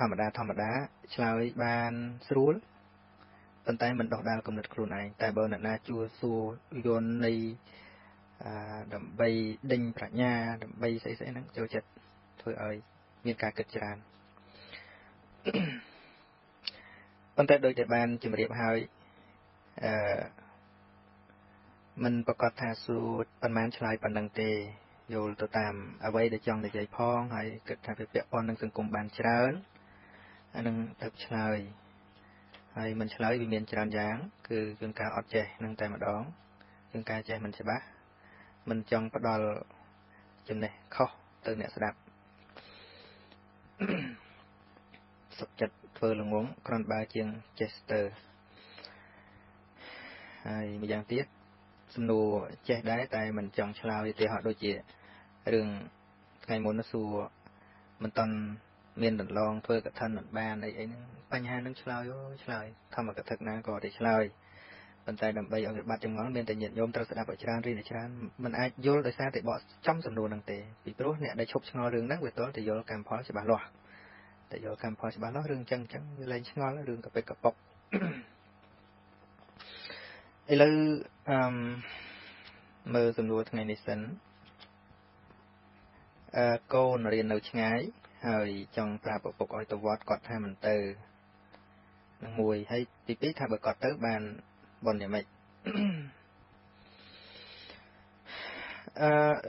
ធម្មតាឆ្លើយបានស្រួលប៉ុន្តែមិនដោះដាលគំនិតខ្លួនឯងតែបើអ្នកណាជួសួរយន្តនៃដើម្បីដេញប្រាជ្ញាដើម្បីស្អីហ្នឹងចូលចិត្តធ្វើឲ្យមានការគិតច្រើនប៉ុន្តែដោយតែបានជម្រាបហើយមិនប្រកាសថាសួរប៉ុន្មានឆ្លើយប៉ុណ្ណឹងទេយល់ទៅតាមអ្វីដែលចង់និយាយផងហើយគិតថាវាពាក់ព័ន្ធនឹងសង្គមបានច្រើនអានឹងទៅឆ្លើយហើយមិនឆ្លើយវាមានច្រើនយ៉ាងគឺជួនកាលអត់ចេះនឹងតែម្ដងជួនកាលចេះមិនច្បាស់មិនចង់ផ្ដល់ចំណេះខុសទៅអ្នកស្ដាប់សុខចិត្តធ្វើល្ងងគ្រាន់បើជាងចេះស្ទើរហើយម្យ៉ាងទៀតសំណួរចេះដែរតែមិនចង់ឆ្លើយឧទាហរណ៍ដូចជារឿងថ្ងៃមុនសួរមិនតន់មានដន្លងធ្វើកឋិនមិនបានអីហ្នឹងបញ្ហានឹងឆ្លើយធម្មកថាណាក៏តែឆ្លើយប៉ុន្តែដើម្បីឲ្យវាបាត់ចម្ងល់មានតែញាតិញោមត្រូវស្ដាប់ឲ្យច្រើនរៀនឲ្យច្រើនមិនអាចយល់ដោយសារតែបកចំសំណួរហ្នឹងទេពីព្រោះអ្នកដែលឈប់ឆ្ងល់រឿងហ្នឹងវាទាល់តែយល់កម្មផលច្បាស់លាស់តែយល់កម្មផលច្បាស់លាស់រឿងចឹងវាលែងឆ្ងល់រឿងកប៉ិកកប៉ុកឥឡូវមើលសំណួរថ្ងៃនេះសិនកូនរៀននៅឆ្ងាយហើយចង់ប្រាប់ឪពុកឲ្យទៅវត្តគាត់ថាមិនទៅនឹងមួយហើយទីពីរថាបើគាត់ទៅបានបុណ្យយ៉ាងម៉េច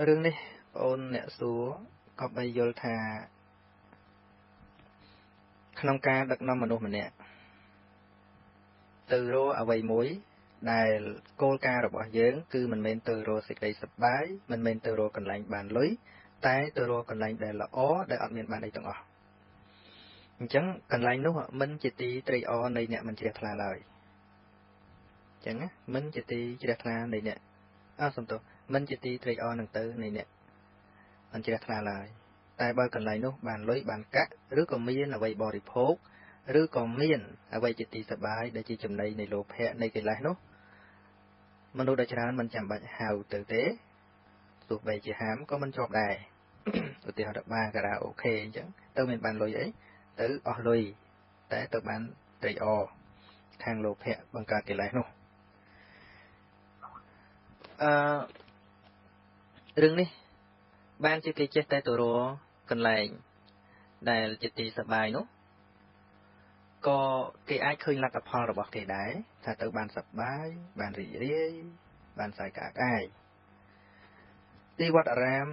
រឿងនេះបងអូនអ្នកសួរក៏បីយល់ថាក្នុងការដឹកនាំមនុស្សម្នាក់ទៅរកអ្វីមួយដែលគោលការណ៍របស់យើងគឺមិនមែនទៅរកសេចក្តីសប្បាយមិនមែនទៅរកកន្លែងបានលុយតែទៅរកកន្លែងដែលល្អដែលអត់មានបានអីទាំងអស់អញ្ចឹងកន្លែងនោះមិនជាទីត្រេកអរនៃអ្នកមិនជ្រះថ្លាឡើយអញ្ចឹងមិនជាទីជ្រះថ្លានៃអ្នកសំទោសមិនជាទីត្រេកអរនឹងទៅនៃអ្នកមិនជ្រះថ្លាឡើយតែបើកន្លែងនោះបានលុយបានកាក់ឬក៏មានអ្វីបរិភោគឬក៏មានអ្វីជាទីសប្បាយដែលជាចំណីនៃលោភៈនៃកិលេសនោះមនុស្សដែលច្រើនមិនចាំបាច់ហៅទៅទេទោះបីជាហាមក៏មិនជាប់ដែរឧទាហរណ៍បារការ៉ាអូខេអញ្ចឹងទៅមានបានលុយអីទៅអស់លុយតែទៅបានត្រេកអរខាងលោភៈបង្កើតកិលេសនោះរឿងនេះបានជាគេចេះតែទៅរកកន្លែងដែលជាទីសប្បាយនោះក៏គេអាចឃើញលទ្ធផលរបស់គេដែរថាទៅបានសប្បាយបានរីករាយបានសាយកាកាយទីវត្តអារាម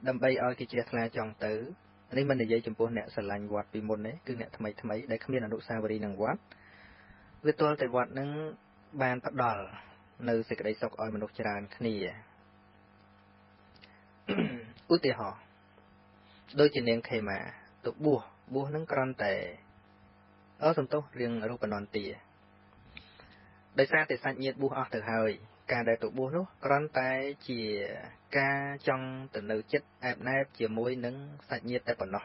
ដើម្បីឲ្យគេជ្រះថ្លាចង់ទៅនេះមិននិយាយចំពោះអ្នកស្រឡាញ់វត្តពីមុនទេគឺអ្នកថ្មីដែលគ្មានអនុស្សាវរីយ៍នឹងវត្តវាទាល់តែវត្តនឹងបានផ្ដល់នៅសេចក្តីសុខឲ្យមនុស្សច្រើនគ្នាឧទាហរណ៍ដូចជានាងខេមាទៅបួសនឹងគ្រាន់តែសំទោសរៀងរូបនន្ទាដោយសារតែសាច់ញាតិបួសអស់ទៅហើយការដែលទៅបួសនោះគ្រាន់តែជាការចង់ទៅនៅចិត្តអែបណែបជាមួយនឹងសាច់ញាតិតែប៉ុណ្ណោះ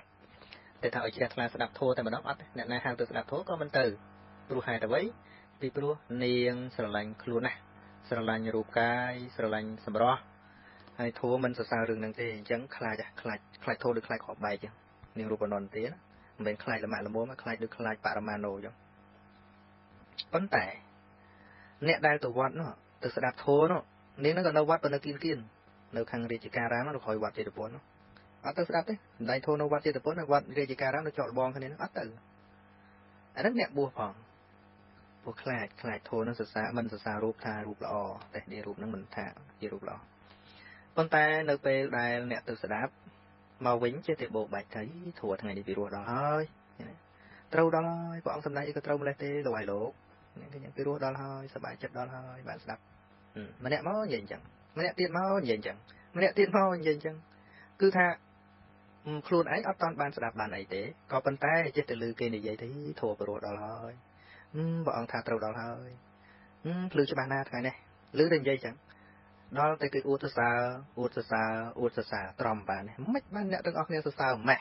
តែថាឲ្យជ្រះថ្លាស្ដាប់ធម៌តែម្ដងអត់អ្នកណាហៅទៅស្ដាប់ធម៌ក៏មិនទៅព្រោះហេតុអ្វីពីព្រោះនាងស្រឡាញ់ខ្លួនណាស់ស្រឡាញ់រូបកាយស្រឡាញ់សម្រស់ហើយធម៌មិនសរសើររឿងហ្នឹងទេអញ្ចឹងខ្លាចធម៌ដូចខ្លាចខកបែកចឹងនាងរូបនន្ទាមិនមែនខ្លាចលម៉ាក់លមមខ្លាចដូចខ្លាចបរមាណូចឹងប៉ុន្តែអ្នកដែលទៅវត្តនោះទៅស្ដាប់ធម៌នោះនាងហ្នឹងក៏នៅវត្តប៉ុន្តែគៀននៅខាងរាជការាមនៅក្រោយវត្តចេតពុននោះអត់ទៅស្ដាប់ទេសម្ដែងធម៌នៅវត្តចេតពុននៅវត្តរាជការាមនៅជាប់លបងគ្នានោះអត់ទៅអាហ្នឹងអ្នកបួសផងព្រោះខ្លាចធម៌នឹងសរសើរមិនសរសើររូបថារូបល្អតែនេះរូបហ្នឹងមិនថាជារូបល្អប៉ុន្តែនៅពេលដែលអ្នកទៅស្ដាប់មកវិញចេះតែបោកបាច់ទៅធัวថ្ងៃនេះពីរោះដល់ហើយត្រូវដល់ហើយព្រះអង្គសម្ដែងអីក៏ត្រូវម្លេះទេលោកឲ្យលោកខ្ញុំពីរោះដល់ហើយសប្បាយចិត្តដល់ហើយបានស្ដាប់ម្នាក់មកនិយាយអញ្ចឹងម្នាក់ទៀតមកនិយាយអញ្ចឹងម្នាក់ទៀតមកនិយាយអញ្ចឹងគឺថាខ្លួនឯងអត់តាន់បានស្ដាប់បានអីទេក៏ប៉ុន្តែចេះតែឮគេនិយាយទៅធัวពីរោះដល់ហើយព្រះអង្គថាត្រូវដល់ហើយភ្លឺច្បាស់ណាស់ថ្ងៃនេះឮតែនិយាយអញ្ចឹងដល់តែគេអួតសរសើរត្រំបានមិនបានអ្នកទាំងអស់គ្នាសរសើរម៉េះ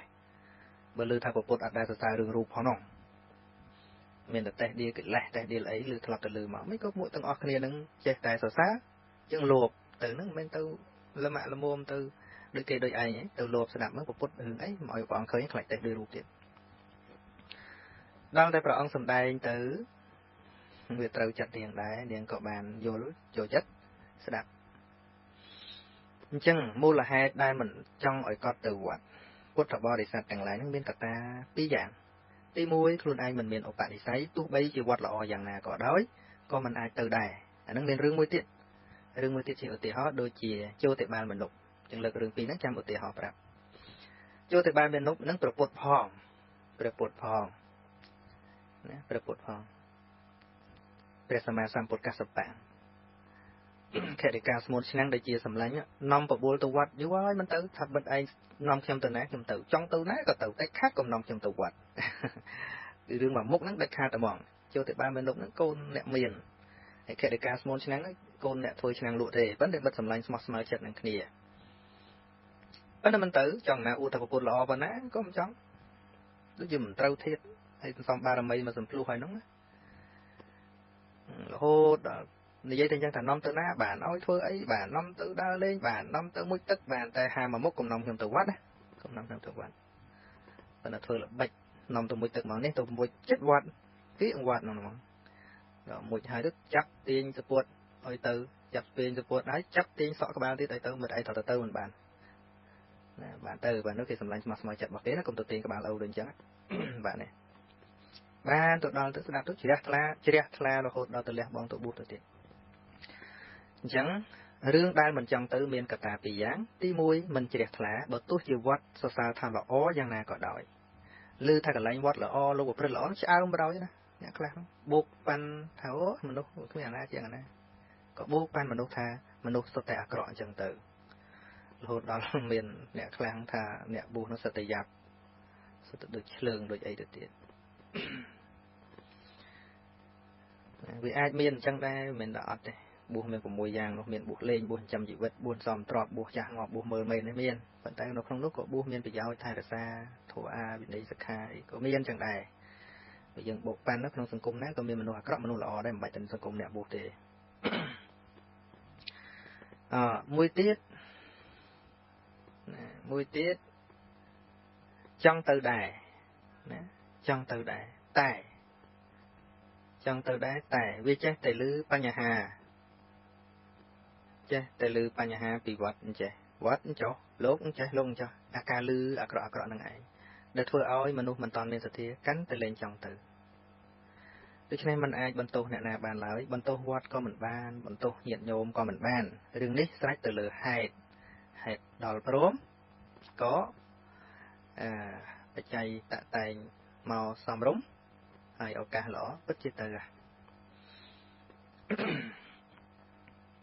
បើឮថាពុទ្ធអត់ដែលសរសើររឿងរូបផងនោះមានតែតេះដៀកិលេសតេះដៀលអីឬធ្លាប់តែឮមកមិនក៏ពួកទាំងអស់គ្នានឹងចេះតែសរសើរជាងលោភទៅនឹងមិនមែនទៅលម៉ាក់លមមទៅដូចគេដូចឯងទៅលោភស្ដាប់មកពុទ្ធរឿងអីមកឲ្យព្រះអង្គឃើញខ្លាចតេះដូចរូបទៀត ដល់តែព្រះអង្គសម្ដែងទៅវាត្រូវចិត្តនាងដែរនាងក៏បានយល់ចូលចិត្តស្ដាប់អញ្ចឹងមូលហេតុដែលមិនចង់ឲ្យគាត់ទៅវត្តពុទ្ធបរិស័ទទាំងឡាយនឹងមានកត្តាពីរយ៉ាងទី1ខ្លួនឯងមិនមានឧបនិស្ស័យទោះបីជាវត្តល្អយ៉ាងណាក៏ដោយក៏មិនអាចទៅដែរអានឹងមានរឿងមួយទៀតជាឧទាហរណ៍ដូចជាចូលទៅបានមនុស្សចឹងលើករឿងពីរហ្នឹងចាំឧទាហរណ៍ប្រាប់ចូលទៅបានមនុស្សនឹងប្រពុតផងណាប្រពុតផងព្រះសម្មាសម្ពុទ្ធកសបៈខេរិកាស្មូនឆ្នាំងដែលជាសម្លាញ់នាំបបួលទៅវត្តយូរហើយមិនទៅថាបិទឯងនាំខ្ញុំទៅណាខ្ញុំទៅចង់ទៅណាក៏ទៅតែខាត់កុំនាំខ្ញុំទៅវត្តគឺរឿងមួយមុខហ្នឹងដាច់ខាតតែហ្មងចូលទៅបានមនុស្សហ្នឹងកូនអ្នកមានហើយខេរិកាស្មូនឆ្នាំងហ្នឹងកូនអ្នកធ្វើឆ្នាំងលក់ទេប៉ុន្តែបិទសម្លាញ់ស្មោះស្ម័គ្រចិត្តនឹងគ្នាប៉ុន្តែមិនទៅចង់ណាអួតថាប្រពន្ធល្អប៉ុណ្ណាក៏មិនចង់ដូចជាមិនត្រូវធៀបហើយសំបារមីមកសំភ្លុះហើយហ្នឹងរហូតដល់និយាយតែយ៉ាងថានាំទៅណាបានឲ្យធ្វើអីបាននាំទៅដើរលេងបាននាំទៅមុជទឹកបានតែហាមកមុខកុំនាំខ្ញុំទៅវត្តណាកុំនាំខ្ញុំទៅវត្តប៉ុន្តែធ្វើល្បិចនាំទៅមុជទឹកមកនេះទៅមុជចិត្តវត្តគឺវត្តហ្នឹងហ្មងដល់មុជហើយទៅចាប់ទាញសពួតឲ្យទៅចាប់ទាញសពួតហើយចាប់ទាញសក់ក្បាលទៀតឲ្យទៅមិនអីទៅមិនបានណាបានទៅបាទនោះគេសម្លាញ់ស្មោះស្ម័គ្រចិត្តរបស់គេណាកុំទៅទាញក្បាលអូដូចអញ្ចឹងបាទនេះបានទៅដល់ទៅស្ដាប់ទៅជ្រះថ្លារហូតដល់ទៅលះបងទៅបួសទៅទៀតអញ្ចឹងរឿងដែលមិនចង់ទៅមានកត្តាពីរយ៉ាងទី1មិនជ្រះថ្លាបើទោះជាវត្តសរសើរថាល្អយ៉ាងណាក៏ដោយឬថាកន្លែងវត្តល្អលោកប្រព្រឹត្តល្អឆ្អើមបរោយណាអ្នកខ្លះបូកប៉ាន់ថាអូមនុស្សគ្មានអាណាជាងអាណាក៏បូកប៉ាន់មនុស្សថាមនុស្សសុទ្ធតែអាក្រក់អញ្ចឹងទៅរហូតដល់មានអ្នកខ្លះថាអ្នកបួសនោះសុទ្ធតែយ៉ាប់សុទ្ធតែដូចឆ្លើងដូចអីទៅទៀតវាអាចមានអញ្ចឹងដែរមិនមែនតែអត់ទេបួសមាន6យ៉ាងនោះមានបួសលេងបួសចិញ្ចឹមជីវិតបួសសំទ្របបួសចាស់ងាប់បួសមើលមែនមានប៉ុន្តែនៅក្នុងនោះក៏បួសមានប្រយោជន៍ថែរក្សាធម៌អាវិន័យសិក្ខាអីក៏មានអញ្ចឹងដែរបើយើងបូកប៉ាន់នៅក្នុងសង្គមណាក៏មានមនុស្សអាក្រក់មនុស្សល្អដែរមិនបាច់តែសង្គមអ្នកបួសទេមួយទៀតចង់ទៅដែរណាចង់ទៅដែរតែវាចេះតែលឺបញ្ហាពីវត្តអញ្ចេះវត្តអញ្ចោះលោកអញ្ចេះអាការលឺអាក្រក់ហ្នឹងឯងដែលធ្វើឲ្យមនុស្សមិនតាន់មានសទ្ធាកាន់តែលែងចង់ទៅដូច្នេះมันអាចបន្ទោសអ្នកណាបានឡើយបន្ទោសវត្តក៏មិនបានបន្ទោសញាតិញោមក៏មិនបានរឿងនេះស្រេចទៅលើហេតុដល់ព្រមក៏បច្ច័យតតែងមកសំរុំហើយឱកាសល្អពិតជាទៅ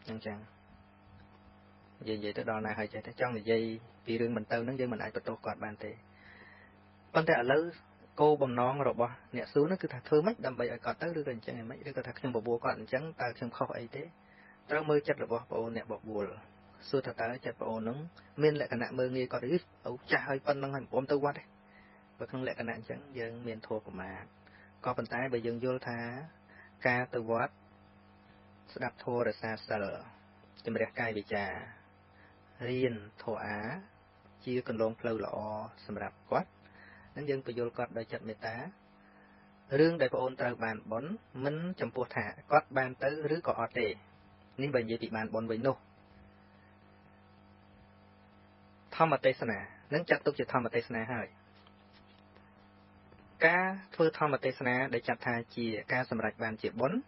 អញ្ចឹងនិយាយទៅដល់ណាហើយចេះតែចង់និយាយពីរឿងមិនទៅហ្នឹងយើងមិនអាចបន្ទោសគាត់បានទេប៉ុន្តែឥឡូវគោលបំណងរបស់អ្នកសួរនោះគឺថាធ្វើម៉េចដើម្បីឲ្យគាត់ទៅឬក៏អញ្ចឹងហ្មងឬក៏ថាខ្ញុំបបួលគាត់អញ្ចឹងតើខ្ញុំខុសអីទេត្រូវមើលចិត្តរបស់បងអូនអ្នកបបួលសួរថាតើចិត្តបងអូនហ្នឹងមានលក្ខណៈមើលងាយគាត់ឬអូចាស់ហើយប៉ុណ្្នឹងហើយមិនព្រមទៅវត្តទេបើក្នុងលក្ខណៈអញ្ចឹងយើងមានធម៌ប្រមាទក៏ប៉ុន្តែបើយើងយល់ថាការទៅវត្តស្ដាប់ធម៌រសាសិលជំរះកាយវិចារៀនធម៌អាជាកន្លងផ្លូវល្អសម្រាប់គាត់នឹងយើងបញ្យល់គាត់ដោយចិត្តមេត្តារឿងដែលបងអូនត្រូវបានបុណ្យមិនចំពោះថាគាត់បានទៅឬក៏អត់ទេនេះបើនិយាយពីបានបុណ្យវិញនោះធម្មទេសនានឹងចាត់ទុកជាធម្មទេសនាហើយការធ្វើធម្មទេសនាដែលចាត់ថាជាការសម្រេចបានជាបុណ្យ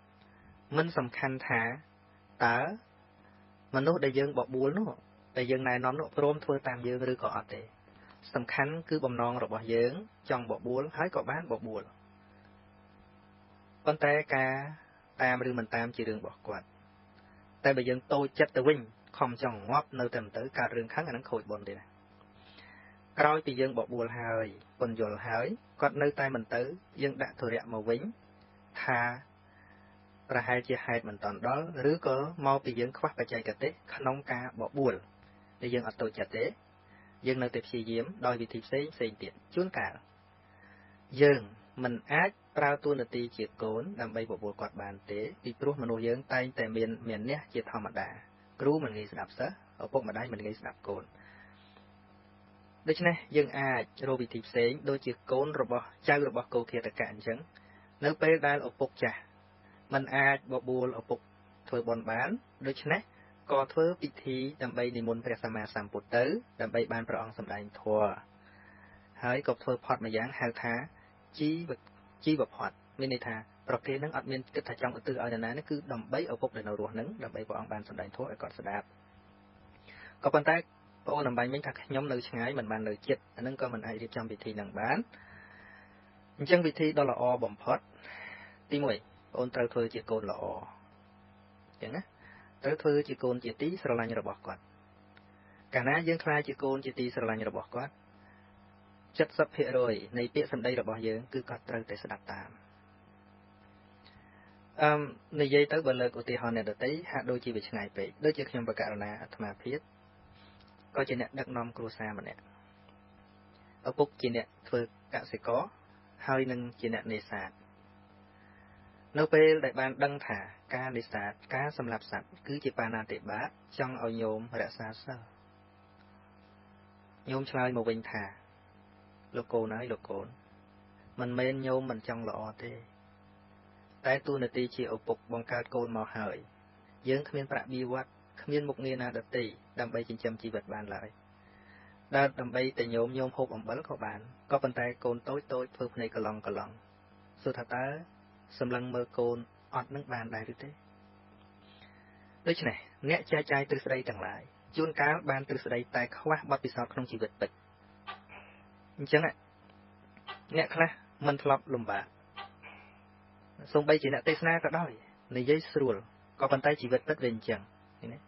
មិនសំខាន់ថាតើមនុស្សដែលយើងបបួលនោះដែលយើងណែនាំនោះព្រមធ្វើតាមយើងឬក៏អត់ទេសំខាន់គឺបំណងរបស់យើងចង់បបួលហើយក៏បានបបួលប៉ុន្តែការតាមឬមិនតាមជារឿងរបស់គាត់តែបើយើងតូចចិត្តទៅវិញខំចង់ងាប់នៅតែមិនទៅកើតរឿងខឹងអានឹងខូចបុណ្យទេណាក្រោយពីយើងបបួលហើយពន្យល់ហើយគាត់នៅតែមិនទៅយើងដាក់ធុរៈមកវិញថាប្រហែលជាហេតុមិនតាន់ដល់ឬក៏មកពីយើងខ្វះបច្ចេកទេសក្នុងការបបួលដែលយើងអត់តូចចិត្តទេយើងនៅតែព្យាយាមដោយវិធីផ្សេងទៀតជួនកាលយើងមិនអាចប្រើតួនាទីជាកូនដើម្បីបបួលគាត់បានទេពីព្រោះមនុស្សយើងតែងតែមានអ្នកជាធម្មតាគ្រូមិនងាយស្ដាប់សិស្សឪពុកម្ដាយមិនងាយស្ដាប់កូន ដូច្នេះយើងអាចរកវិធីផ្សេងដូចជាកូនរបស់ចៅរបស់កូគាតកៈអញ្ចឹងនៅពេលដែលឪពុកចាស់มันអាចបបួលឪពុកធ្វើបុណ្យបានដូច្នេះក៏ធ្វើពិធីដើម្បីនិមន្តព្រះសម្មាសម្ពុទ្ធទៅដើម្បីបានព្រះអង្គសម្ដែងធម៌ហើយក៏ធ្វើផាត់មួយយ៉ាងហៅថាជីវផាត់មានន័យថាប្រគេនឹងអត់មានគិតថាចង់ឧទ្ទិសឲ្យនរណានេះគឺដើម្បីឪពុកដែលនៅរស់នឹងដើម្បីព្រះអង្គបានសម្ដែងធម៌ឲ្យគាត់ស្ដាប់ក៏ប៉ុន្តែបងអូនអំបញ្ញវិញថាខ្ញុំនៅឆ្ងាយមិនបាននៅជិតអានឹងក៏មិនអាចរៀបចំពិធីនឹងបានអញ្ចឹងវិធីដ៏ល្អបំផុតទី1បងអូនត្រូវធ្វើជាកូនល្អអញ្ចឹងណាត្រូវធ្វើជាកូនជាទីស្រឡាញ់របស់គាត់កាលណាយើងខ្លាចជាកូនជាទីស្រឡាញ់របស់គាត់ 70% នៃពាក្យសម្ដីរបស់យើងគឺគាត់ត្រូវតែស្ដាប់តាមនិយាយទៅបើលើកឧទាហរណ៍អ្នកដទៃហាក់ដូចជាវាឆ្ងាយពេកដូចជាខ្ញុំបកករណាអាត្មាភាពក៏ជាអ្នកដឹកនាំគ្រួសារម្នាក់ឪពុកជាអ្នកធ្វើកសិករហើយនឹងជាអ្នកនេសាទនៅពេលដែលបានដឹងថាការនេសាទការសម្លាប់សត្វគឺជាបាណាតិបាតចង់ឲ្យញោមរក្សាសិលញោមឆ្លើយមកវិញថាលោកកូនហើយលោកកូនមិនមែនញោមមិនចង់ល្អទេតែទូនាទីជាឪពុកបង្កើតកូនមកហើយយើងគ្មានប្រាក់បៀវត្សគ្មានមុខងារណាដទៃដើម្បីចិញ្ចឹមជីវិតបានឡើយដែលដើម្បីតែញោមហូបអំបិលក៏បានក៏ប៉ុន្តែកូនតូចធ្វើភ្នែកកឡង់សួរថាតើសម្លឹងមើលកូនអត់នឹងបានដែរឬទេដូច្នេះអ្នកចែកចាយទ្រឹស្ដីទាំងឡាយជួនកាលបានទ្រឹស្ដីតែខ្វះបទពិសោធន៍ក្នុងជីវិតពិតអញ្ចឹងអ្នកខ្លះមិនធ្លាប់លំបាកសូម្បីជាអ្នកទេសនាក៏ដោយនិយាយស្រួលក៏ប៉ុន្តែជីវិតពិតវាអញ្ចឹងឃើញទេ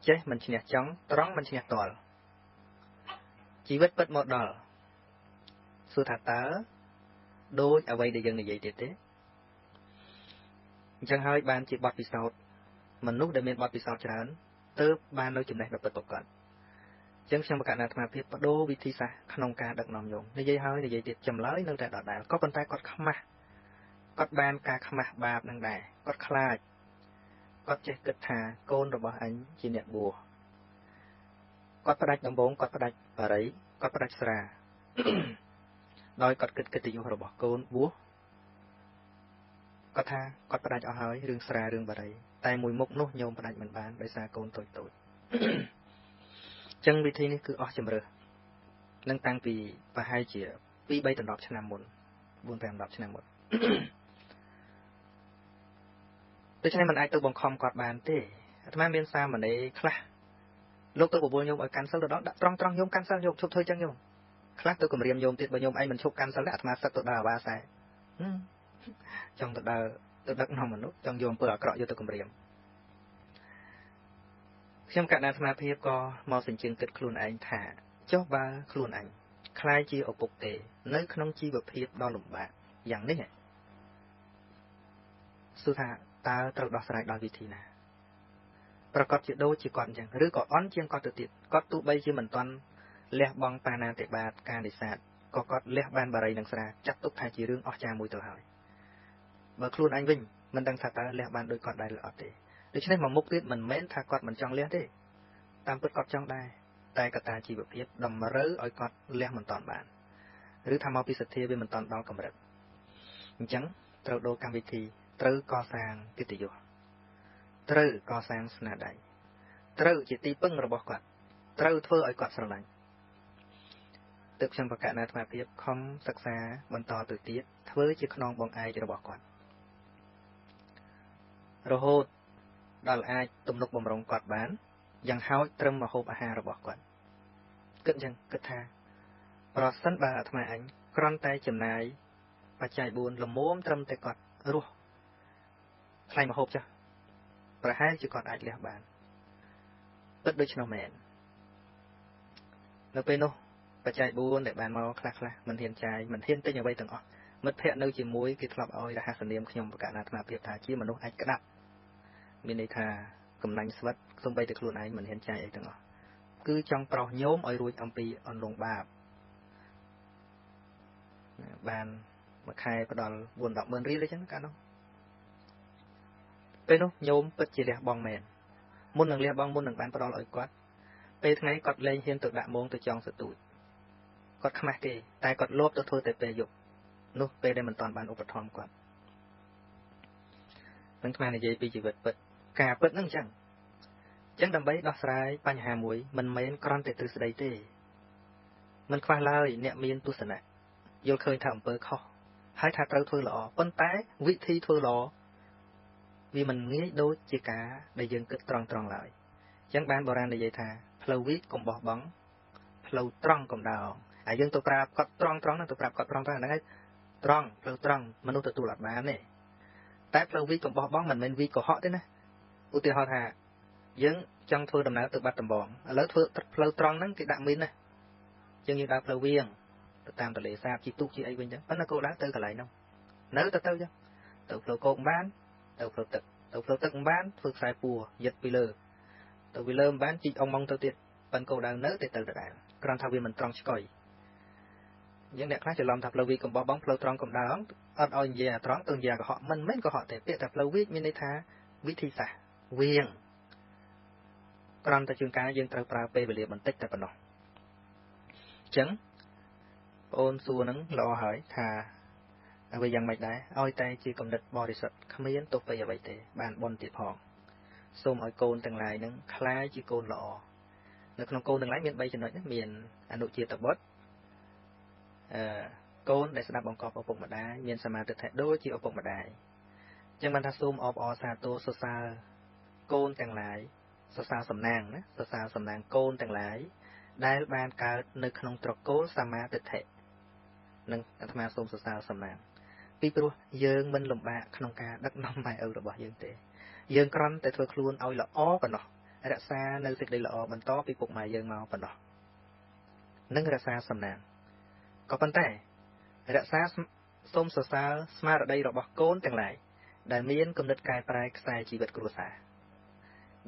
ចេះមិនឈ្នះចង់ត្រង់មិនឈ្នះតល់ជីវិតពិតមកដល់សួរថាតើដូចអ្វីដែលយើងនិយាយទៀតទេអញ្ចឹងហើយបានជាបទពិសោធន៍មនុស្សដែលមានបទពិសោធន៍ច្រើនទើបបាននៅចំណេះដ៏ពិតប្រាកដអញ្ចឹងខ្ញុំបកណ្ដាអាត្មាភាពបដូរវិធីសាស្ត្រក្នុងការដឹកនាំញោមនិយាយហើយនិយាយទៀតចម្លើយនៅតែដដែលក៏ប៉ុន្តែគាត់ខ្មាស់គាត់បានការខ្មាស់បាបនឹងដែរគាត់ខ្លាចគាត់ចេះគិតថាកូនរបស់អញជាអ្នកបួសគាត់ផ្ដាច់ដំបងគាត់ផ្ដាច់បារីគាត់ផ្ដាច់ស្រាដោយគាត់គិតកិត្តិយសរបស់កូនបួសគាត់ថាគាត់ផ្ដាច់អស់ហើយរឿងស្រារឿងបារីតែមួយមុខនោះញោមផ្ដាច់មិនបានដោយសារកូនតូចអញ្ចឹងវិធីនេះគឺអស់ជំរឿនឹងតាំងពីប្រហែលជា 2-3 ដណ្ដប់ឆ្នាំមុន 4-5 10ឆ្នាំមុនដូច្នេះมันអាចទៅបង្ខំគាត់បានទេអាត្មាមានសាមណេរខ្លះលោកទៅបបួលញោមឲ្យកាន់សិលទៅដល់ដាក់ត្រង់ញោមកាន់សិលញោមឈប់ធ្វើចឹងញោមខ្លះទៅគម្រាមញោមទៀតបើញោមឯងមិនឈប់កាន់សិលទេអាត្មាសឹកទៅដើរអាវ៉ាសែចង់ទៅដើរទៅដឹកនាំមនុស្សចង់យកអំពើអាក្រក់យកទៅគម្រាមខ្ញុំកណ្ដាអាត្មាភាពក៏មកសញ្ជឹងគិតខ្លួនឯងថាចុះបើខ្លួនអញខ្លាយជាឪពុកទេនៅក្នុងជីវភាពដ៏លំបាកយ៉ាងនេះសួរថាតើត្រូវដោះស្រាយដោយវិធីណាប្រកាសជាដូចជាគាត់អញ្ចឹងឬក៏អន់ជាងគាត់ទៅទៀតគាត់ទោះបីជាមិនទាន់លះបង់បាណាតិបាតការនេសាទក៏គាត់លះបានបារីនឹងស្រាចាត់ទុកថាជារឿងអស្ចារ្យមួយទៅហើយបើខ្លួនអញវិញមិនដឹងថាតើលះបានដូចគាត់ដែរឬអត់ទេដូច្នេះមកមុខទៀតមិនមែនថាគាត់មិនចង់លះទេតាមពិតគាត់ចង់ដែរតែកត្តាជីវភាពតម្រូវឲ្យគាត់លះមិនតាន់បានឬថាមកពីសទ្ធាវាមិនតាន់ដល់កម្រិតអញ្ចឹងត្រូវដូរកម្មវិធីត្រូវកសាងកិត្តិយសត្រូវកសាងស្នាដៃត្រូវជាទីពឹងរបស់គាត់ត្រូវធ្វើឲ្យគាត់ស្រឡាញ់ទើបខ្ញុំបកណាអាត្មាភាពខំសិក្សាបន្តទៅទៀតធ្វើជាខ្នងបងឯករបស់គាត់រហូតដល់អាចទំនុកបំរុងគាត់បានយ៉ាងហោចត្រឹមម្ហូបអាហាររបស់គាត់គិតអញ្ចឹងគិតថាប្រសិនបើអាត្មាអញគ្រាន់តែចំណាយបច្ច័យ4ល្មមត្រឹមតែគាត់រស់ថ្លៃម្ហូបចាស់ប្រហែលជាគាត់អាចលះបានពិតដូច្នោះមែននៅពេលនោះបច្ច័យ4ដែលបានមកខ្លះមិនហ៊ានចាយមិនហ៊ានទិញអ្វីទាំងអស់មិត្តភ័ក្តិនៅជាមួយគេធ្លាប់ឲ្យរហស្សនាមខ្ញុំបកណាអាត្មាភាពថាជាមនុស្សអាចក្តាប់មានន័យថាកំណាញ់ស្វិតសូម្បីតែខ្លួនឯងមិនហ៊ានចាយអីទាំងអស់គឺចង់ប្រោសញោមឲ្យរួចអំពីអន្លង់បាបបានមួយខែផ្ដល់ 4-10 ម៉ឺនរៀលអីចឹងកាលនោះពេលនោះញោមពិតជាលះបង់មែនមុននឹងលះបង់មុននឹងបានផ្ដល់ឲ្យគាត់ពេលថ្ងៃគាត់លែងហ៊ានទៅដាក់មងទៅចង់សទូច គាត់ខ្មាស់គេតែគាត់លោភទៅធ្វើតែពេលយប់នោះពេលដែលមិនតាន់បានឧបត្ថម្ភគាត់នឹងថ្មនិយាយពីជីវិតពិតការពិតហ្នឹងអញ្ចឹងដើម្បីដោះស្រាយបញ្ហាមួយមិនមែនគ្រាន់តែទ្រឹស្ដីទេមិនខ្វះឡើយអ្នកមានទស្សនៈយល់ឃើញថាអំពើខុសហើយថាត្រូវធ្វើល្អប៉ុន្តែវិធីធ្វើល្អវាមិនងាយដូចជាការដែលយើងគិតត្រង់ឡើយអញ្ចឹងបានបុរាណនិយាយថាផ្លូវវិកុំបោះបង់ផ្លូវត្រង់កុំដើរហើយយើងទៅប្រាប់គាត់ត្រង់ហ្នឹងទៅប្រាប់គាត់ត្រង់ហ្នឹងហើយត្រង់ផ្លូវត្រង់មនុស្សទទួលអត់បានទេតែផ្លូវវិកុំបោះបង់មិនមែនវិកុហកទេណាឧទាហរណ៍ថាយើងចង់ធ្វើដំណើរទៅបាត់ដំបងឥឡូវធ្វើផ្លូវត្រង់ហ្នឹងគេដាក់មីនណាយើងដើរផ្លូវវាងទៅតាមទន្លេសាបជីទូកជីអីវិញចឹងប៉ុន្តែគោលដៅទៅកន្លែងហ្នឹងនៅទៅចឹងទៅផ្លូវគោកមិនបានទៅផ្លូវទឹកមិនបានធ្វើខ្សែពួរយឹតពីលើទៅពីលើមិនបានជីកអងម៉ងទៅទៀតប៉ុន្តែគោលដៅនៅតែទៅដដែលគ្រាន់ថាវាមិនត្រង់ឆ្កុយយើងអ្នកខ្លះច្រឡំថាផ្លូវវិកុំបោះបង់ផ្លូវត្រង់កុំដើរអត់ឲ្យនិយាយអាត្រង់ទៅនិយាយកុហកមិនមែនកុហកទេពាក្យតែផ្លូវវិកមានន័យថាវិធីសាស្ត្រវាងគ្រាន់តែជួនកាលយើងត្រូវប្រើពេលវេលាបន្តិចតែប៉ុណ្ណោះអញ្ចឹងបងអូនសួរហ្នឹងល្អហើយថាអ្វីយ៉ាងម៉េចដែរឲ្យតែជាគំនិតបរិសុទ្ធគ្មានទោសបីអ្វីទេបានបន់ទៀតផងសូមឲ្យកូនទាំងឡាយហ្នឹងខ្លាយជាកូនល្អនៅក្នុងកូនទាំងឡាយមាន3ចំណុចមានអនុជាតបុត្រកូនដែលស្ដាប់បង្គាប់ឪពុកម្ដាយមានសមាទិដ្ឋិដូចជាឪពុកម្ដាយអញ្ចឹងបានថាសូមអបអរសាទរសរសើរកូនទាំងឡាយសរសើរសំណាងណាសរសើរសំណាងកូនទាំងឡាយដែលបានកើតនៅក្នុងត្រកូលសមាទិដ្ឋិនឹងអាត្មាសូមសរសើរសំណាងពីព្រោះយើងមិនលំបាកក្នុងការដឹកនាំម៉ែឪរបស់យើងទេយើងគ្រាន់តែធ្វើខ្លួនឲ្យល្អប៉ុណ្ណោះរក្សានៅសេចក្តីល្អបន្តពីពុកម៉ែយើងមកប៉ុណ្ណោះនឹងរក្សាសំណាងក៏ប៉ុន្តែរក្សាសូមសរសើរស្មារតីរបស់កូនទាំងឡាយដែលមានគំនិតកែប្រែខ្សែជីវិតគ្រួសារ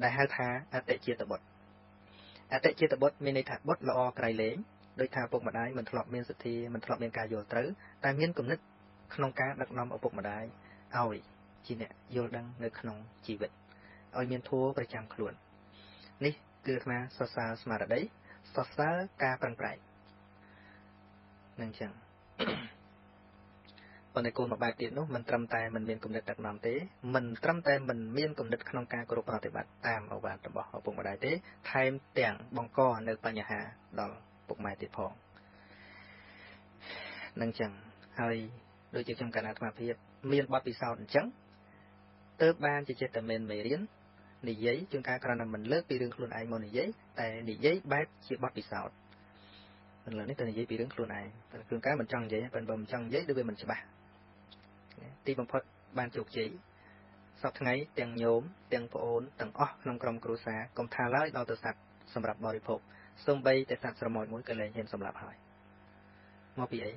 ដែលហៅថាអតិជាតបុត្រមានន័យថាបុត្រល្អក្រៃលែងដោយថាពុកម្ដាយមិនធ្លាប់មានសទ្ធាមិនធ្លាប់មានការយល់ត្រូវតែមានគំនិតក្នុងការដឹកនាំឪពុកម្ដាយឲ្យជាអ្នកយល់ដឹងនៅក្នុងជីវិតឲ្យមានធម៌ប្រចាំខ្លួននេះគឺអាត្មាសរសើរស្មារតីសរសើរការប្រឹងប្រែងនឹងចឹងប៉ុន្តែគោលមួយបែបទៀតនោះមិនត្រឹមតែមិនមានគំនិតដឹកនាំទេមិនត្រឹមតែមិនមានគំនិតក្នុងការគោរពប្រតិបត្តិតាមឱវាទរបស់ឪពុកម្ដាយទេថែមទាំងបង្កនៅបញ្ហាដល់ពុកម៉ែទៀតផងនឹងចឹងហើយដូចជាខ្ញុំកណ្ដាអាត្មាភាពមានបទពិសោធន៍អញ្ចឹងទើបបានជាចិត្តតែមានមេរៀននិយាយជួនកាលគ្រាន់តែមិនលើកពីរឿងខ្លួនឯងមកនិយាយតែនិយាយបែបជាបទពិសោធន៍ឥឡូវនេះទៅនិយាយពីរឿងខ្លួនឯងតែជួនកាលមិនចង់និយាយប៉ុន្តែបើមិនចង់និយាយដូចវាមិនច្បាស់ទីបំផុតបានជោគជ័យសពថ្ងៃទាំងញោមទាំងប្អូនទាំងអស់ក្នុងក្រុមគ្រួសារកុំថាឡើយដល់ទៅសត្វសម្រាប់បរិភោគសូម្បីតែសត្វស្រមោចមួយក៏លែងហ៊ានសម្លាប់ហើយមកពីអី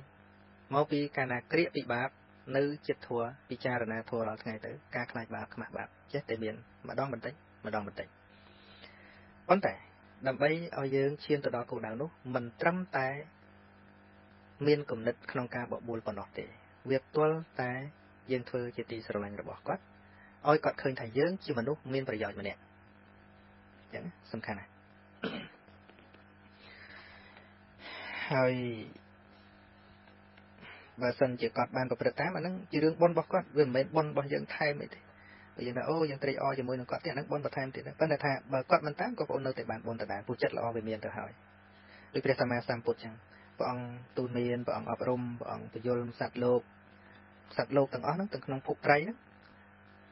មកពីកាលណាក្រៀកពីបាបនៅចិត្តធัวពិចារណាធัวរាល់ថ្ងៃទៅការខ្លាចបាបខ្មាស់បាបចេះតែមានម្ដងបន្តិចប៉ុន្តែដើម្បីឲ្យយើងឈានទៅដល់គោលដៅនោះមិនត្រឹមតែមានគំនិតក្នុងការបបួលប៉ុណ្ណោះទេវាផ្ទាល់តែយើងធ្វើជាទីស្រឡាញ់របស់គាត់ឲ្យគាត់ឃើញថាយើងជាមនុស្សមានប្រយោជន៍ម្នាក់អញ្ចឹងសំខាន់ណាស់ហើយបើសិនជាគាត់បានប្រព្រឹត្តតាមអាហ្នឹងជារឿងបុណ្យរបស់គាត់វាមិនមែនបុណ្យរបស់យើងថែមអីទេបើយើងថាអូយើងត្រេកអរជាមួយនឹងគាត់ទៀតហ្នឹងបុណ្យបន្ថែមទៀតប៉ុន្តែថាបើគាត់មិនតាមក៏បងអូននៅតែបានបុណ្យដដែលពុទ្ធចិត្តល្អវាមានទៅហើយដូចព្រះសម្មាសម្ពុទ្ធអញ្ចឹងព្រះអង្គទូលមានព្រះអង្គអប់រំព្រះអង្គបញ្យលសត្វលោកទាំងអស់ហ្នឹងទាំងក្នុងភពត្រៃហ្នឹង